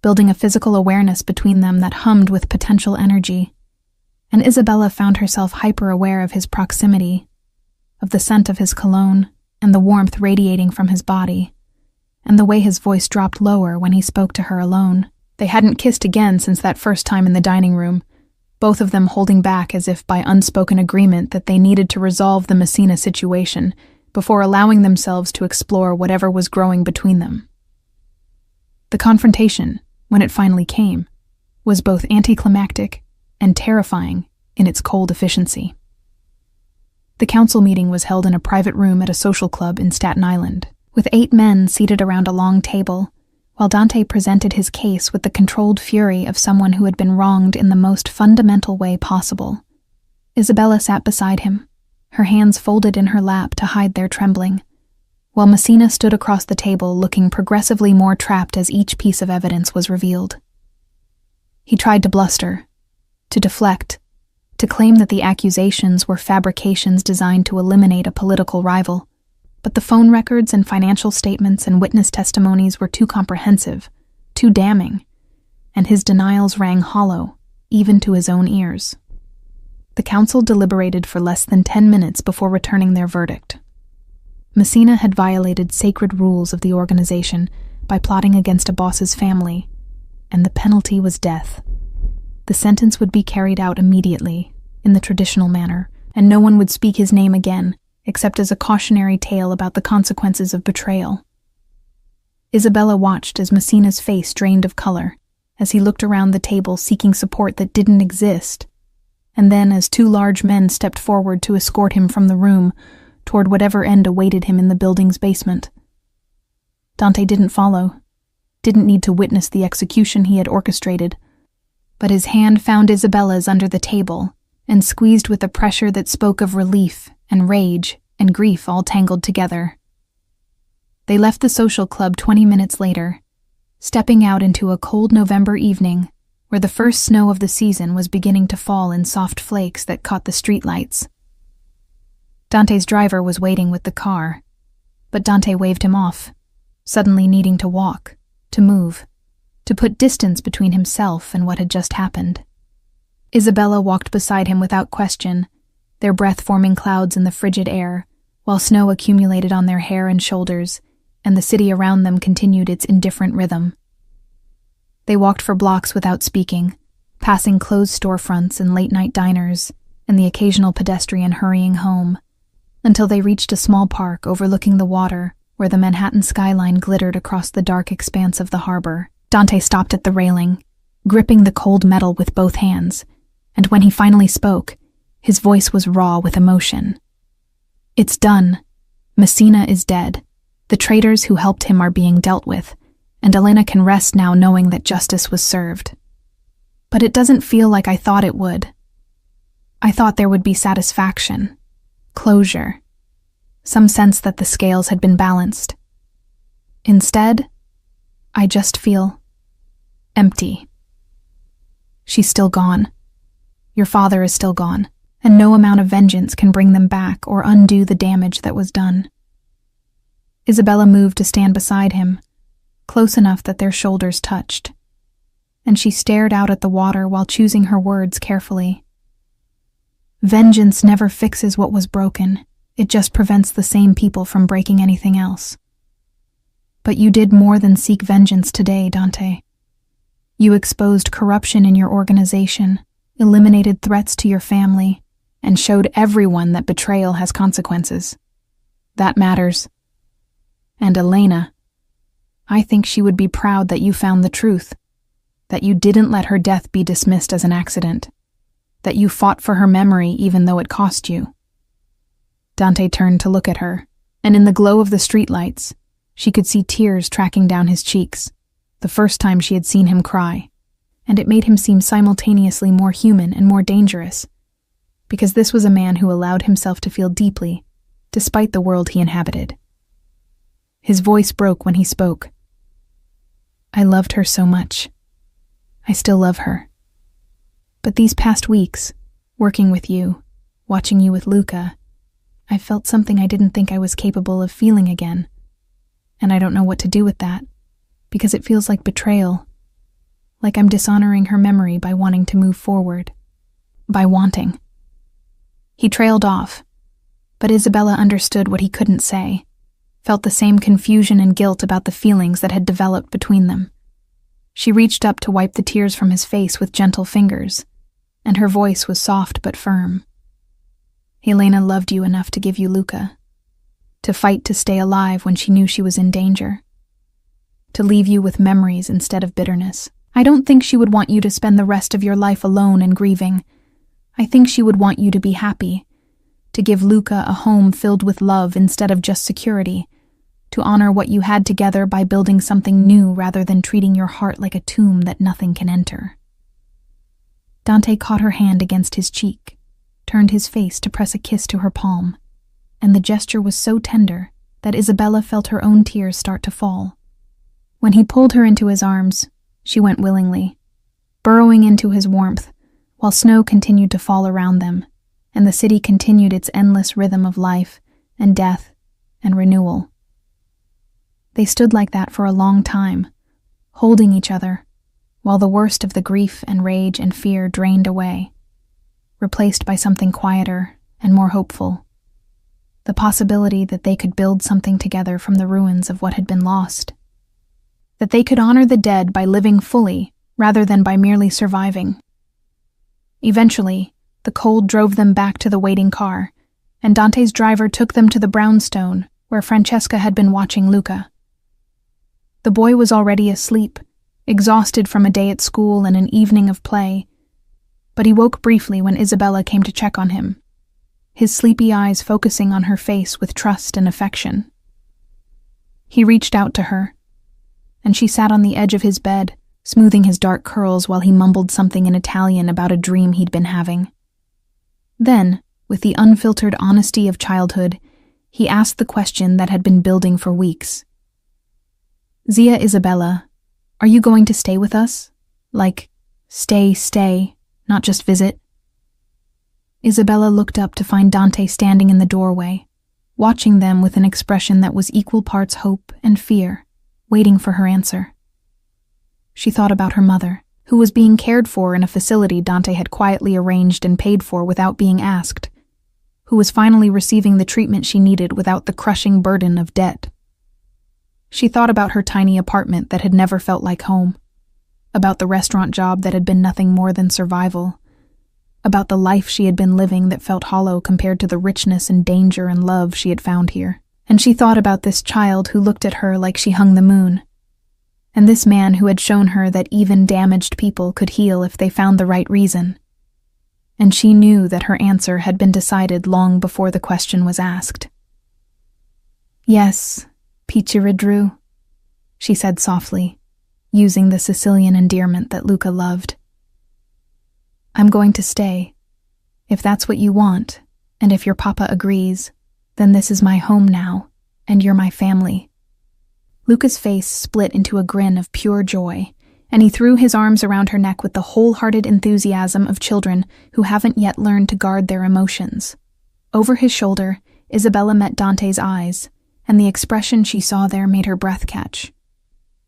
building a physical awareness between them that hummed with potential energy, and Isabella found herself hyper-aware of his proximity, of the scent of his cologne and the warmth radiating from his body, and the way his voice dropped lower when he spoke to her alone. They hadn't kissed again since that first time in the dining room, both of them holding back as if by unspoken agreement that they needed to resolve the Messina situation before allowing themselves to explore whatever was growing between them. The confrontation, when it finally came, was both anticlimactic and terrifying in its cold efficiency. The council meeting was held in a private room at a social club in Staten Island, with 8 men seated around a long table, while Dante presented his case with the controlled fury of someone who had been wronged in the most fundamental way possible. Isabella sat beside him, her hands folded in her lap to hide their trembling, while Messina stood across the table looking progressively more trapped as each piece of evidence was revealed. He tried to bluster, to deflect, to claim that the accusations were fabrications designed to eliminate a political rival, but the phone records and financial statements and witness testimonies were too comprehensive, too damning, and his denials rang hollow, even to his own ears. The council deliberated for less than 10 minutes before returning their verdict. Messina had violated sacred rules of the organization by plotting against a boss's family, and the penalty was death. The sentence would be carried out immediately, in the traditional manner, and no one would speak his name again, except as a cautionary tale about the consequences of betrayal. Isabella watched as Messina's face drained of color, as he looked around the table seeking support that didn't exist, and then as 2 large men stepped forward to escort him from the room toward whatever end awaited him in the building's basement. Dante didn't follow, didn't need to witness the execution he had orchestrated, but his hand found Isabella's under the table and squeezed with a pressure that spoke of relief and rage and grief all tangled together. They left the social club 20 minutes later, stepping out into a cold November evening where the first snow of the season was beginning to fall in soft flakes that caught the streetlights. Dante's driver was waiting with the car, but Dante waved him off, suddenly needing to walk, to move, to put distance between himself and what had just happened. Isabella walked beside him without question, their breath forming clouds in the frigid air, while snow accumulated on their hair and shoulders, and the city around them continued its indifferent rhythm. They walked for blocks without speaking, passing closed storefronts and late-night diners, and the occasional pedestrian hurrying home, until they reached a small park overlooking the water where the Manhattan skyline glittered across the dark expanse of the harbor. Dante stopped at the railing, gripping the cold metal with both hands, and when he finally spoke, his voice was raw with emotion. "It's done. Messina is dead. The traitors who helped him are being dealt with, and Elena can rest now knowing that justice was served. But it doesn't feel like I thought it would. I thought there would be satisfaction, closure, some sense that the scales had been balanced. Instead, I just feel empty. She's still gone. Your father is still gone, and no amount of vengeance can bring them back or undo the damage that was done." Isabella moved to stand beside him, close enough that their shoulders touched, and she stared out at the water while choosing her words carefully. "Vengeance never fixes what was broken, it just prevents the same people from breaking anything else. But you did more than seek vengeance today, Dante. You exposed corruption in your organization, eliminated threats to your family, and showed everyone that betrayal has consequences. That matters. And Elena, I think she would be proud that you found the truth. that you didn't let her death be dismissed as an accident, that you fought for her memory even though it cost you. Dante turned to look at her, and in the glow of the streetlights, she could see tears tracking down his cheeks, the first time she had seen him cry, and it made him seem simultaneously more human and more dangerous, because this was a man who allowed himself to feel deeply, despite the world he inhabited. His voice broke when he spoke. I loved her so much. I still love her. But these past weeks, working with you, watching you with Luca, I felt something I didn't think I was capable of feeling again. And I don't know what to do with that, because it feels like betrayal, like I'm dishonoring her memory by wanting to move forward. By wanting. He trailed off, but Isabella understood what he couldn't say, felt the same confusion and guilt about the feelings that had developed between them. She reached up to wipe the tears from his face with gentle fingers, and her voice was soft but firm. Helena loved you enough to give you Luca, to fight to stay alive when she knew she was in danger, to leave you with memories instead of bitterness. I don't think she would want you to spend the rest of your life alone and grieving. I think she would want you to be happy, to give Luca a home filled with love instead of just security, to honor what you had together by building something new rather than treating your heart like a tomb that nothing can enter. Dante caught her hand against his cheek, turned his face to press a kiss to her palm, and the gesture was so tender that Isabella felt her own tears start to fall. When he pulled her into his arms, she went willingly, burrowing into his warmth, while snow continued to fall around them, and the city continued its endless rhythm of life and death and renewal. They stood like that for a long time, holding each other, while the worst of the grief and rage and fear drained away, replaced by something quieter and more hopeful, the possibility that they could build something together from the ruins of what had been lost, that they could honor the dead by living fully rather than by merely surviving. Eventually, the cold drove them back to the waiting car, and Dante's driver took them to the brownstone where Francesca had been watching Luca. The boy was already asleep, exhausted from a day at school and an evening of play, but he woke briefly when Isabella came to check on him, his sleepy eyes focusing on her face with trust and affection. He reached out to her, and she sat on the edge of his bed, smoothing his dark curls while he mumbled something in Italian about a dream he'd been having. Then, with the unfiltered honesty of childhood, he asked the question that had been building for weeks. Zia Isabella, are you going to stay with us? Like, stay, not just visit? Isabella looked up to find Dante standing in the doorway, watching them with an expression that was equal parts hope and fear, waiting for her answer. She thought about her mother, who was being cared for in a facility Dante had quietly arranged and paid for without being asked, who was finally receiving the treatment she needed without the crushing burden of debt. She thought about her tiny apartment that had never felt like home, about the restaurant job that had been nothing more than survival, about the life she had been living that felt hollow compared to the richness and danger and love she had found here. And she thought about this child who looked at her like she hung the moon, and this man who had shown her that even damaged people could heal if they found the right reason. And she knew that her answer had been decided long before the question was asked. Yes, Pichiridru, she said softly, using the Sicilian endearment that Luca loved. I'm going to stay. If that's what you want, and if your papa agrees, then this is my home now, and you're my family. Luca's face split into a grin of pure joy, and he threw his arms around her neck with the wholehearted enthusiasm of children who haven't yet learned to guard their emotions. Over his shoulder, Isabella met Dante's eyes, and the expression she saw there made her breath catch.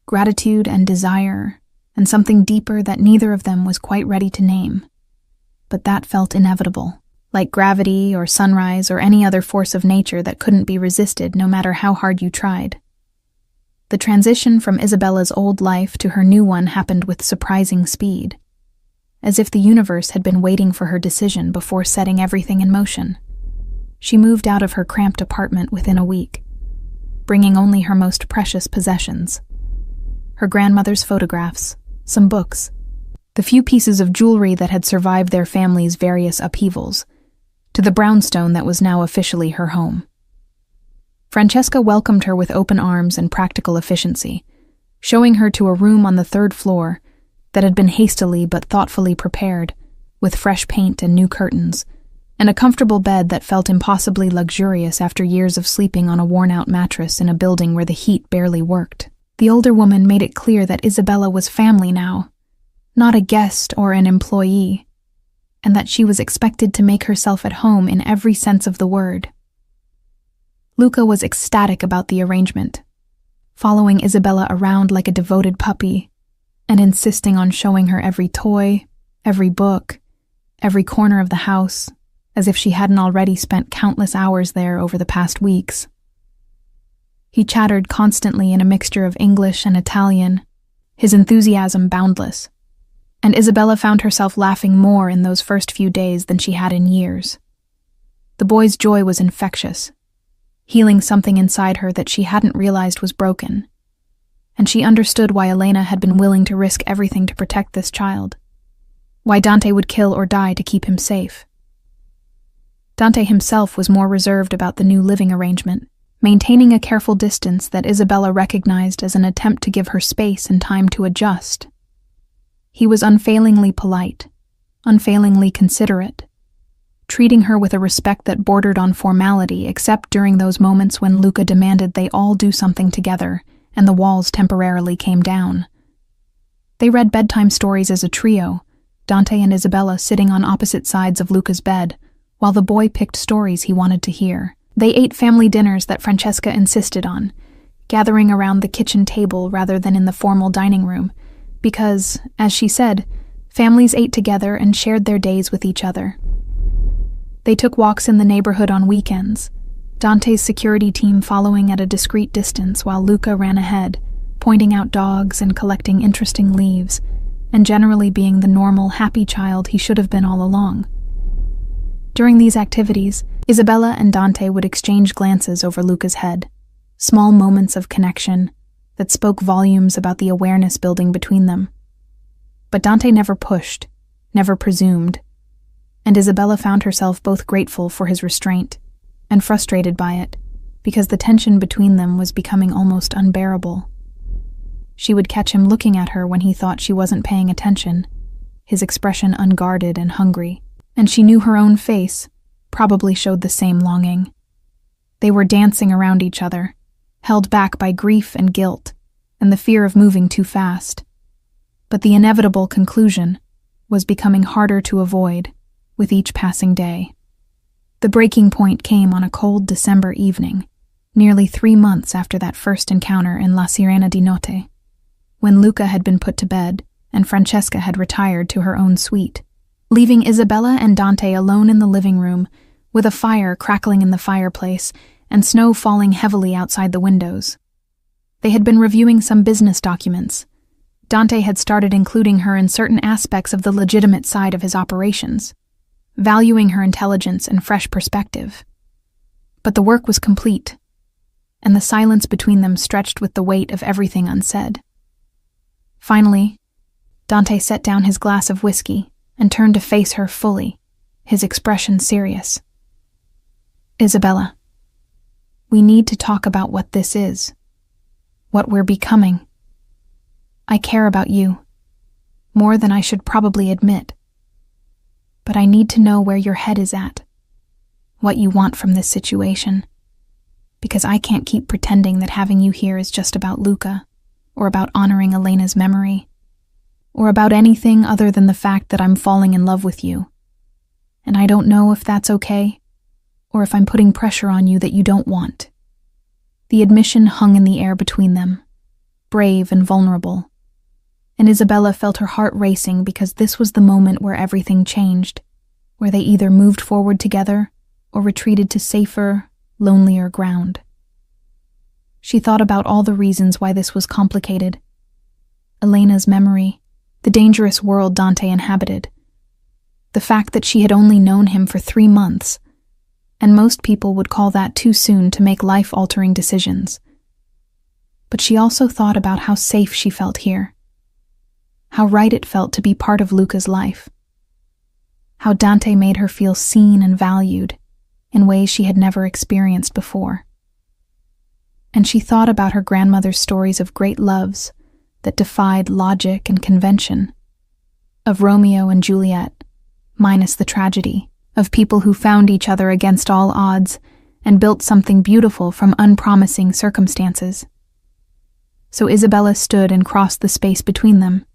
Gratitude and desire, and something deeper that neither of them was quite ready to name. But that felt inevitable, like gravity or sunrise or any other force of nature that couldn't be resisted no matter how hard you tried. The transition from Isabella's old life to her new one happened with surprising speed, as if the universe had been waiting for her decision before setting everything in motion. She moved out of her cramped apartment within a week, bringing only her most precious possessions: her grandmother's photographs, some books, the few pieces of jewelry that had survived their family's various upheavals, to the brownstone that was now officially her home. Francesca welcomed her with open arms and practical efficiency, showing her to a room on the 3rd floor that had been hastily but thoughtfully prepared, with fresh paint and new curtains, and a comfortable bed that felt impossibly luxurious after years of sleeping on a worn-out mattress in a building where the heat barely worked. The older woman made it clear that Isabella was family now, not a guest or an employee, and that she was expected to make herself at home in every sense of the word. Luca was ecstatic about the arrangement, following Isabella around like a devoted puppy, and insisting on showing her every toy, every book, every corner of the house, as if she hadn't already spent countless hours there over the past weeks. He chattered constantly in a mixture of English and Italian, his enthusiasm boundless, and Isabella found herself laughing more in those first few days than she had in years. The boy's joy was infectious, healing something inside her that she hadn't realized was broken, and she understood why Elena had been willing to risk everything to protect this child, why Dante would kill or die to keep him safe. Dante himself was more reserved about the new living arrangement, maintaining a careful distance that Isabella recognized as an attempt to give her space and time to adjust. He was unfailingly polite, unfailingly considerate, treating her with a respect that bordered on formality except during those moments when Luca demanded they all do something together and the walls temporarily came down. They read bedtime stories as a trio, Dante and Isabella sitting on opposite sides of Luca's bed, while the boy picked stories he wanted to hear. They ate family dinners that Francesca insisted on, gathering around the kitchen table rather than in the formal dining room, because, as she said, families ate together and shared their days with each other. They took walks in the neighborhood on weekends, Dante's security team following at a discreet distance while Luca ran ahead, pointing out dogs and collecting interesting leaves, and generally being the normal, happy child he should have been all along. During these activities, Isabella and Dante would exchange glances over Luca's head, small moments of connection that spoke volumes about the awareness building between them. But Dante never pushed, never presumed, and Isabella found herself both grateful for his restraint and frustrated by it, because the tension between them was becoming almost unbearable. She would catch him looking at her when he thought she wasn't paying attention, his expression unguarded and hungry, and she knew her own face probably showed the same longing. They were dancing around each other, held back by grief and guilt, and the fear of moving too fast. But the inevitable conclusion was becoming harder to avoid with each passing day. The breaking point came on a cold December evening, nearly 3 months after that first encounter in La Sirena di Notte, when Luca had been put to bed and Francesca had retired to her own suite, leaving Isabella and Dante alone in the living room, with a fire crackling in the fireplace and snow falling heavily outside the windows. They had been reviewing some business documents. Dante had started including her in certain aspects of the legitimate side of his operations, valuing her intelligence and fresh perspective. But the work was complete, and the silence between them stretched with the weight of everything unsaid. Finally, Dante set down his glass of whiskey and turned to face her fully, his expression serious. "Isabella, we need to talk about what this is, what we're becoming. I care about you, more than I should probably admit. But I need to know where your head is at, what you want from this situation, because I can't keep pretending that having you here is just about Luca, or about honoring Elena's memory, or about anything other than the fact that I'm falling in love with you. And I don't know if that's okay, or if I'm putting pressure on you that you don't want." The admission hung in the air between them, brave and vulnerable, and Isabella felt her heart racing because this was the moment where everything changed, where they either moved forward together or retreated to safer, lonelier ground. She thought about all the reasons why this was complicated. Elena's memory, the dangerous world Dante inhabited, the fact that she had only known him for 3 months, and most people would call that too soon to make life-altering decisions. But she also thought about how safe she felt here. How right it felt to be part of Luca's life. How Dante made her feel seen and valued in ways she had never experienced before. And she thought about her grandmother's stories of great loves that defied logic and convention, of Romeo and Juliet, minus the tragedy, of people who found each other against all odds and built something beautiful from unpromising circumstances. So Isabella stood and crossed the space between them,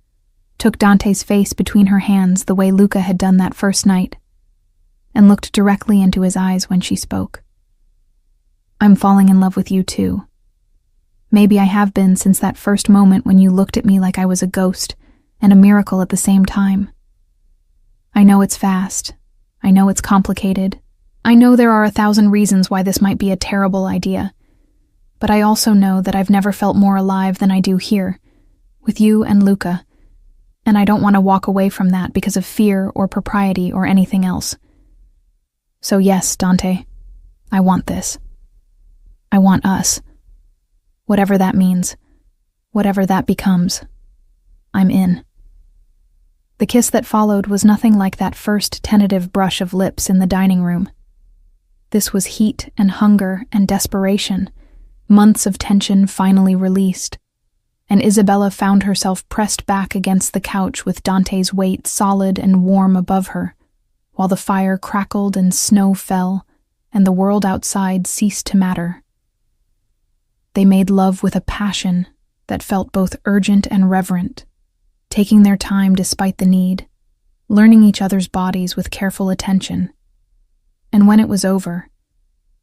took Dante's face between her hands the way Luca had done that first night, and looked directly into his eyes when she spoke. "I'm falling in love with you too. Maybe I have been since that first moment when you looked at me like I was a ghost and a miracle at the same time. I know it's fast. I know it's complicated. I know there are 1,000 reasons why this might be a terrible idea. But I also know that I've never felt more alive than I do here, with you and Luca, and I don't want to walk away from that because of fear or propriety or anything else. So yes, Dante, I want this. I want us. Whatever that means, whatever that becomes, I'm in." The kiss that followed was nothing like that first tentative brush of lips in the dining room. This was heat and hunger and desperation, months of tension finally released, and Isabella found herself pressed back against the couch with Dante's weight solid and warm above her, while the fire crackled and snow fell, and the world outside ceased to matter. They made love with a passion that felt both urgent and reverent, taking their time despite the need, learning each other's bodies with careful attention. And when it was over,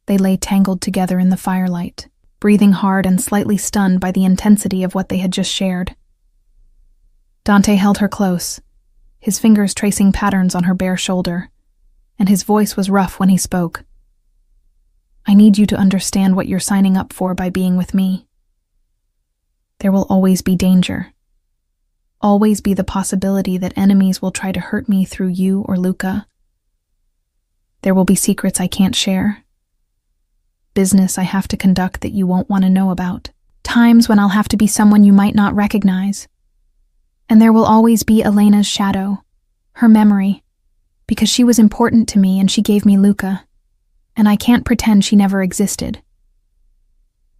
they lay tangled together in the firelight, breathing hard and slightly stunned by the intensity of what they had just shared. Dante held her close, his fingers tracing patterns on her bare shoulder, and his voice was rough when he spoke. "I need you to understand what you're signing up for by being with me. There will always be danger. Always be the possibility that enemies will try to hurt me through you or Luca. There will be secrets I can't share. Business I have to conduct that you won't want to know about. Times when I'll have to be someone you might not recognize. And there will always be Elena's shadow, her memory, because she was important to me and she gave me Luca, and I can't pretend she never existed."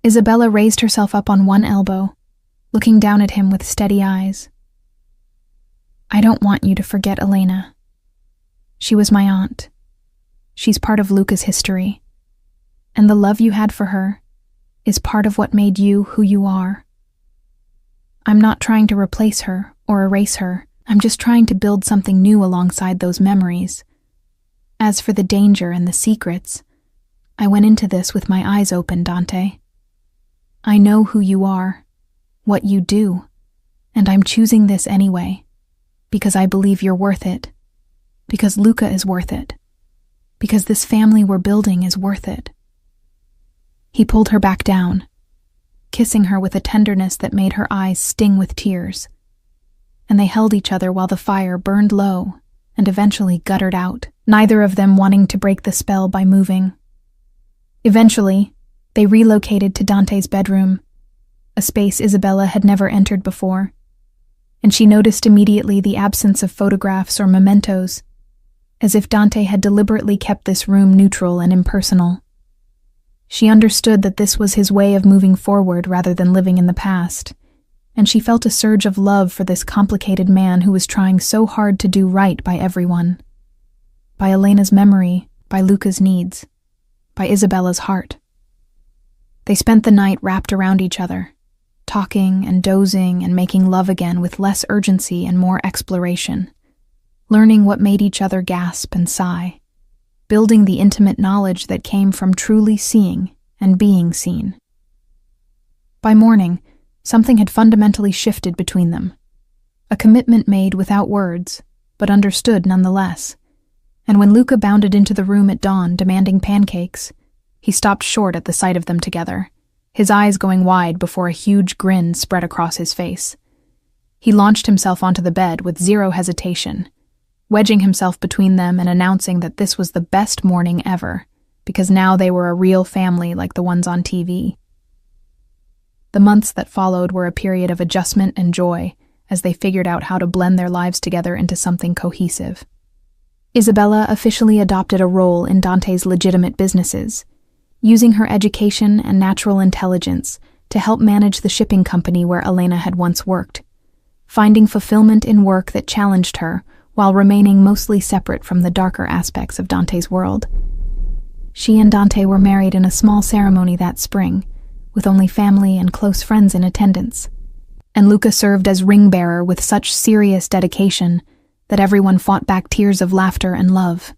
Isabella raised herself up on one elbow, looking down at him with steady eyes. "I don't want you to forget Elena. She was my aunt. She's part of Luca's history. And the love you had for her is part of what made you who you are. I'm not trying to replace her or erase her. I'm just trying to build something new alongside those memories. As for the danger and the secrets, I went into this with my eyes open, Dante. I know who you are, what you do, and I'm choosing this anyway, because I believe you're worth it, because Luca is worth it, because this family we're building is worth it." He pulled her back down, kissing her with a tenderness that made her eyes sting with tears, and they held each other while the fire burned low and eventually guttered out, neither of them wanting to break the spell by moving. Eventually, they relocated to Dante's bedroom, a space Isabella had never entered before, and she noticed immediately the absence of photographs or mementos, as if Dante had deliberately kept this room neutral and impersonal. She understood that this was his way of moving forward rather than living in the past, and she felt a surge of love for this complicated man who was trying so hard to do right by everyone. By Elena's memory, by Luca's needs, by Isabella's heart. They spent the night wrapped around each other, talking and dozing and making love again with less urgency and more exploration, learning what made each other gasp and sigh, building the intimate knowledge that came from truly seeing and being seen. By morning, something had fundamentally shifted between them. A commitment made without words, but understood nonetheless. And when Luca bounded into the room at dawn demanding pancakes, he stopped short at the sight of them together, his eyes going wide before a huge grin spread across his face. He launched himself onto the bed with zero hesitation, wedging himself between them and announcing that this was the best morning ever, because now they were a real family like the ones on TV. The months that followed were a period of adjustment and joy, as they figured out how to blend their lives together into something cohesive. Isabella officially adopted a role in Dante's legitimate businesses, using her education and natural intelligence to help manage the shipping company where Elena had once worked, finding fulfillment in work that challenged her while remaining mostly separate from the darker aspects of Dante's world. She and Dante were married in a small ceremony that spring, with only family and close friends in attendance, and Luca served as ring-bearer with such serious dedication that everyone fought back tears of laughter and love.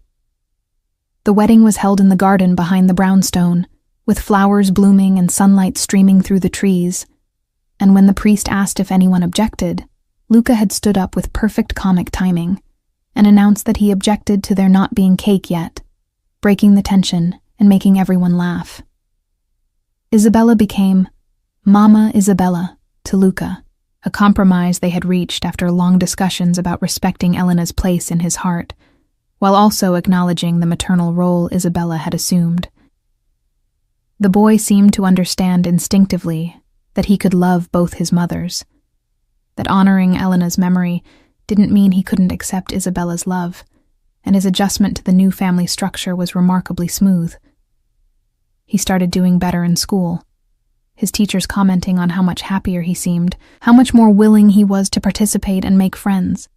The wedding was held in the garden behind the brownstone, with flowers blooming and sunlight streaming through the trees, and when the priest asked if anyone objected, Luca had stood up with perfect comic timing and announced that he objected to there not being cake yet, breaking the tension and making everyone laugh. Isabella became Mama Isabella to Luca, a compromise they had reached after long discussions about respecting Elena's place in his heart, while also acknowledging the maternal role Isabella had assumed. The boy seemed to understand instinctively that he could love both his mothers, that honoring Elena's memory didn't mean he couldn't accept Isabella's love, and his adjustment to the new family structure was remarkably smooth. He started doing better in school, his teachers commenting on how much happier he seemed, how much more willing he was to participate and make friends.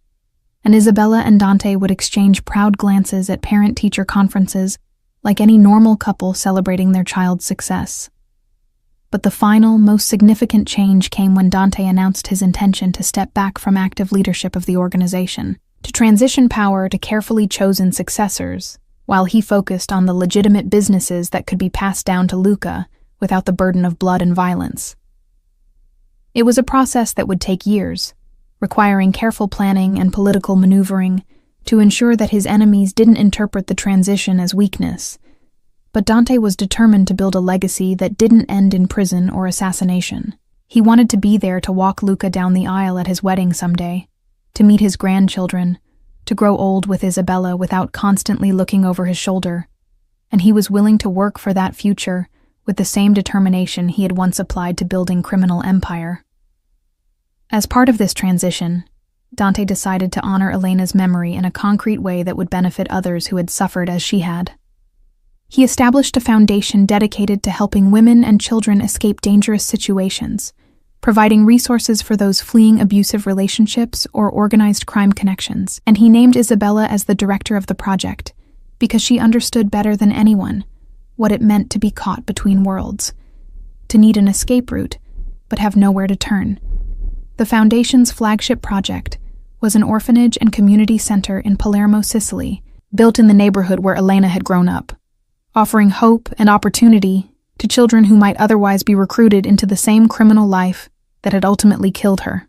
And Isabella and Dante would exchange proud glances at parent-teacher conferences like any normal couple celebrating their child's success. But the final, most significant change came when Dante announced his intention to step back from active leadership of the organization, to transition power to carefully chosen successors, while he focused on the legitimate businesses that could be passed down to Luca without the burden of blood and violence. It was a process that would take years, requiring careful planning and political maneuvering to ensure that his enemies didn't interpret the transition as weakness. But Dante was determined to build a legacy that didn't end in prison or assassination. He wanted to be there to walk Luca down the aisle at his wedding someday, to meet his grandchildren, to grow old with Isabella without constantly looking over his shoulder, and he was willing to work for that future with the same determination he had once applied to building criminal empire. As part of this transition, Dante decided to honor Elena's memory in a concrete way that would benefit others who had suffered as she had. He established a foundation dedicated to helping women and children escape dangerous situations, providing resources for those fleeing abusive relationships or organized crime connections, and he named Isabella as the director of the project because she understood better than anyone what it meant to be caught between worlds, to need an escape route, but have nowhere to turn. The Foundation's flagship project was an orphanage and community center in Palermo, Sicily, built in the neighborhood where Elena had grown up, offering hope and opportunity to children who might otherwise be recruited into the same criminal life that had ultimately killed her.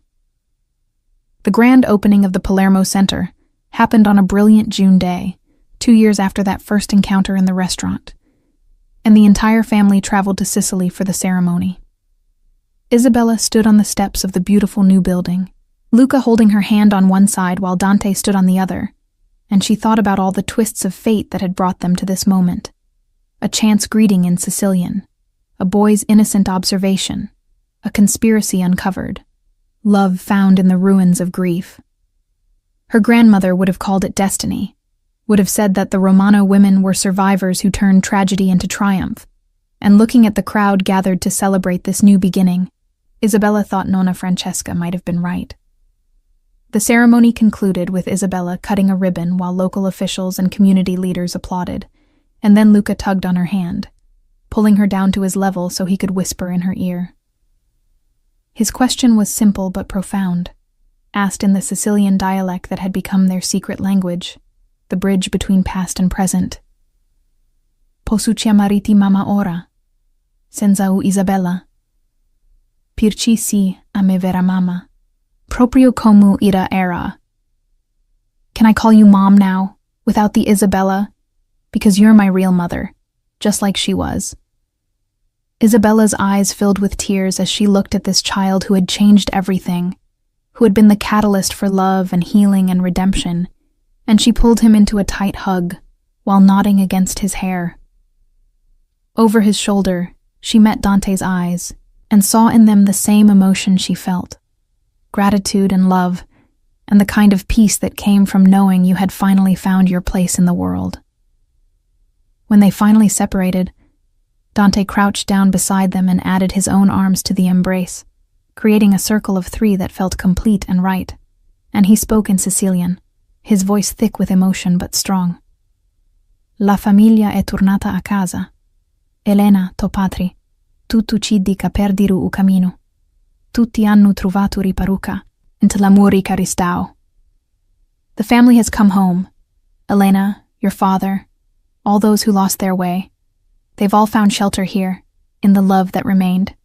The grand opening of the Palermo Center happened on a brilliant June day, 2 years after that first encounter in the restaurant, and the entire family traveled to Sicily for the ceremony. Isabella stood on the steps of the beautiful new building, Luca holding her hand on one side while Dante stood on the other, and she thought about all the twists of fate that had brought them to this moment. A chance greeting in Sicilian, a boy's innocent observation, a conspiracy uncovered, love found in the ruins of grief. Her grandmother would have called it destiny, would have said that the Romano women were survivors who turned tragedy into triumph, and looking at the crowd gathered to celebrate this new beginning, Isabella thought Nonna Francesca might have been right. The ceremony concluded with Isabella cutting a ribbon while local officials and community leaders applauded, and then Luca tugged on her hand, pulling her down to his level so he could whisper in her ear. His question was simple but profound, asked in the Sicilian dialect that had become their secret language, the bridge between past and present. Posso chiamarti mamma ora, senza u Isabella? Pirci si a me vera mamma, proprio como ira era. Can I call you Mom now, without the Isabella? Because you're my real mother, just like she was. Isabella's eyes filled with tears as she looked at this child who had changed everything, who had been the catalyst for love and healing and redemption, and she pulled him into a tight hug while nodding against his hair. Over his shoulder, she met Dante's eyes and saw in them the same emotion she felt, gratitude and love, and the kind of peace that came from knowing you had finally found your place in the world. When they finally separated, Dante crouched down beside them and added his own arms to the embrace, creating a circle of 3 that felt complete and right. And he spoke in Sicilian, his voice thick with emotion but strong. La famiglia è tornata a casa. Elena, tuo patri, tu uccidi che perdiru u camino. Tutti hanno trovato riparuca, into l'amore caristao. The family has come home. Elena, your father, all those who lost their way. They've all found shelter here, in the love that remained.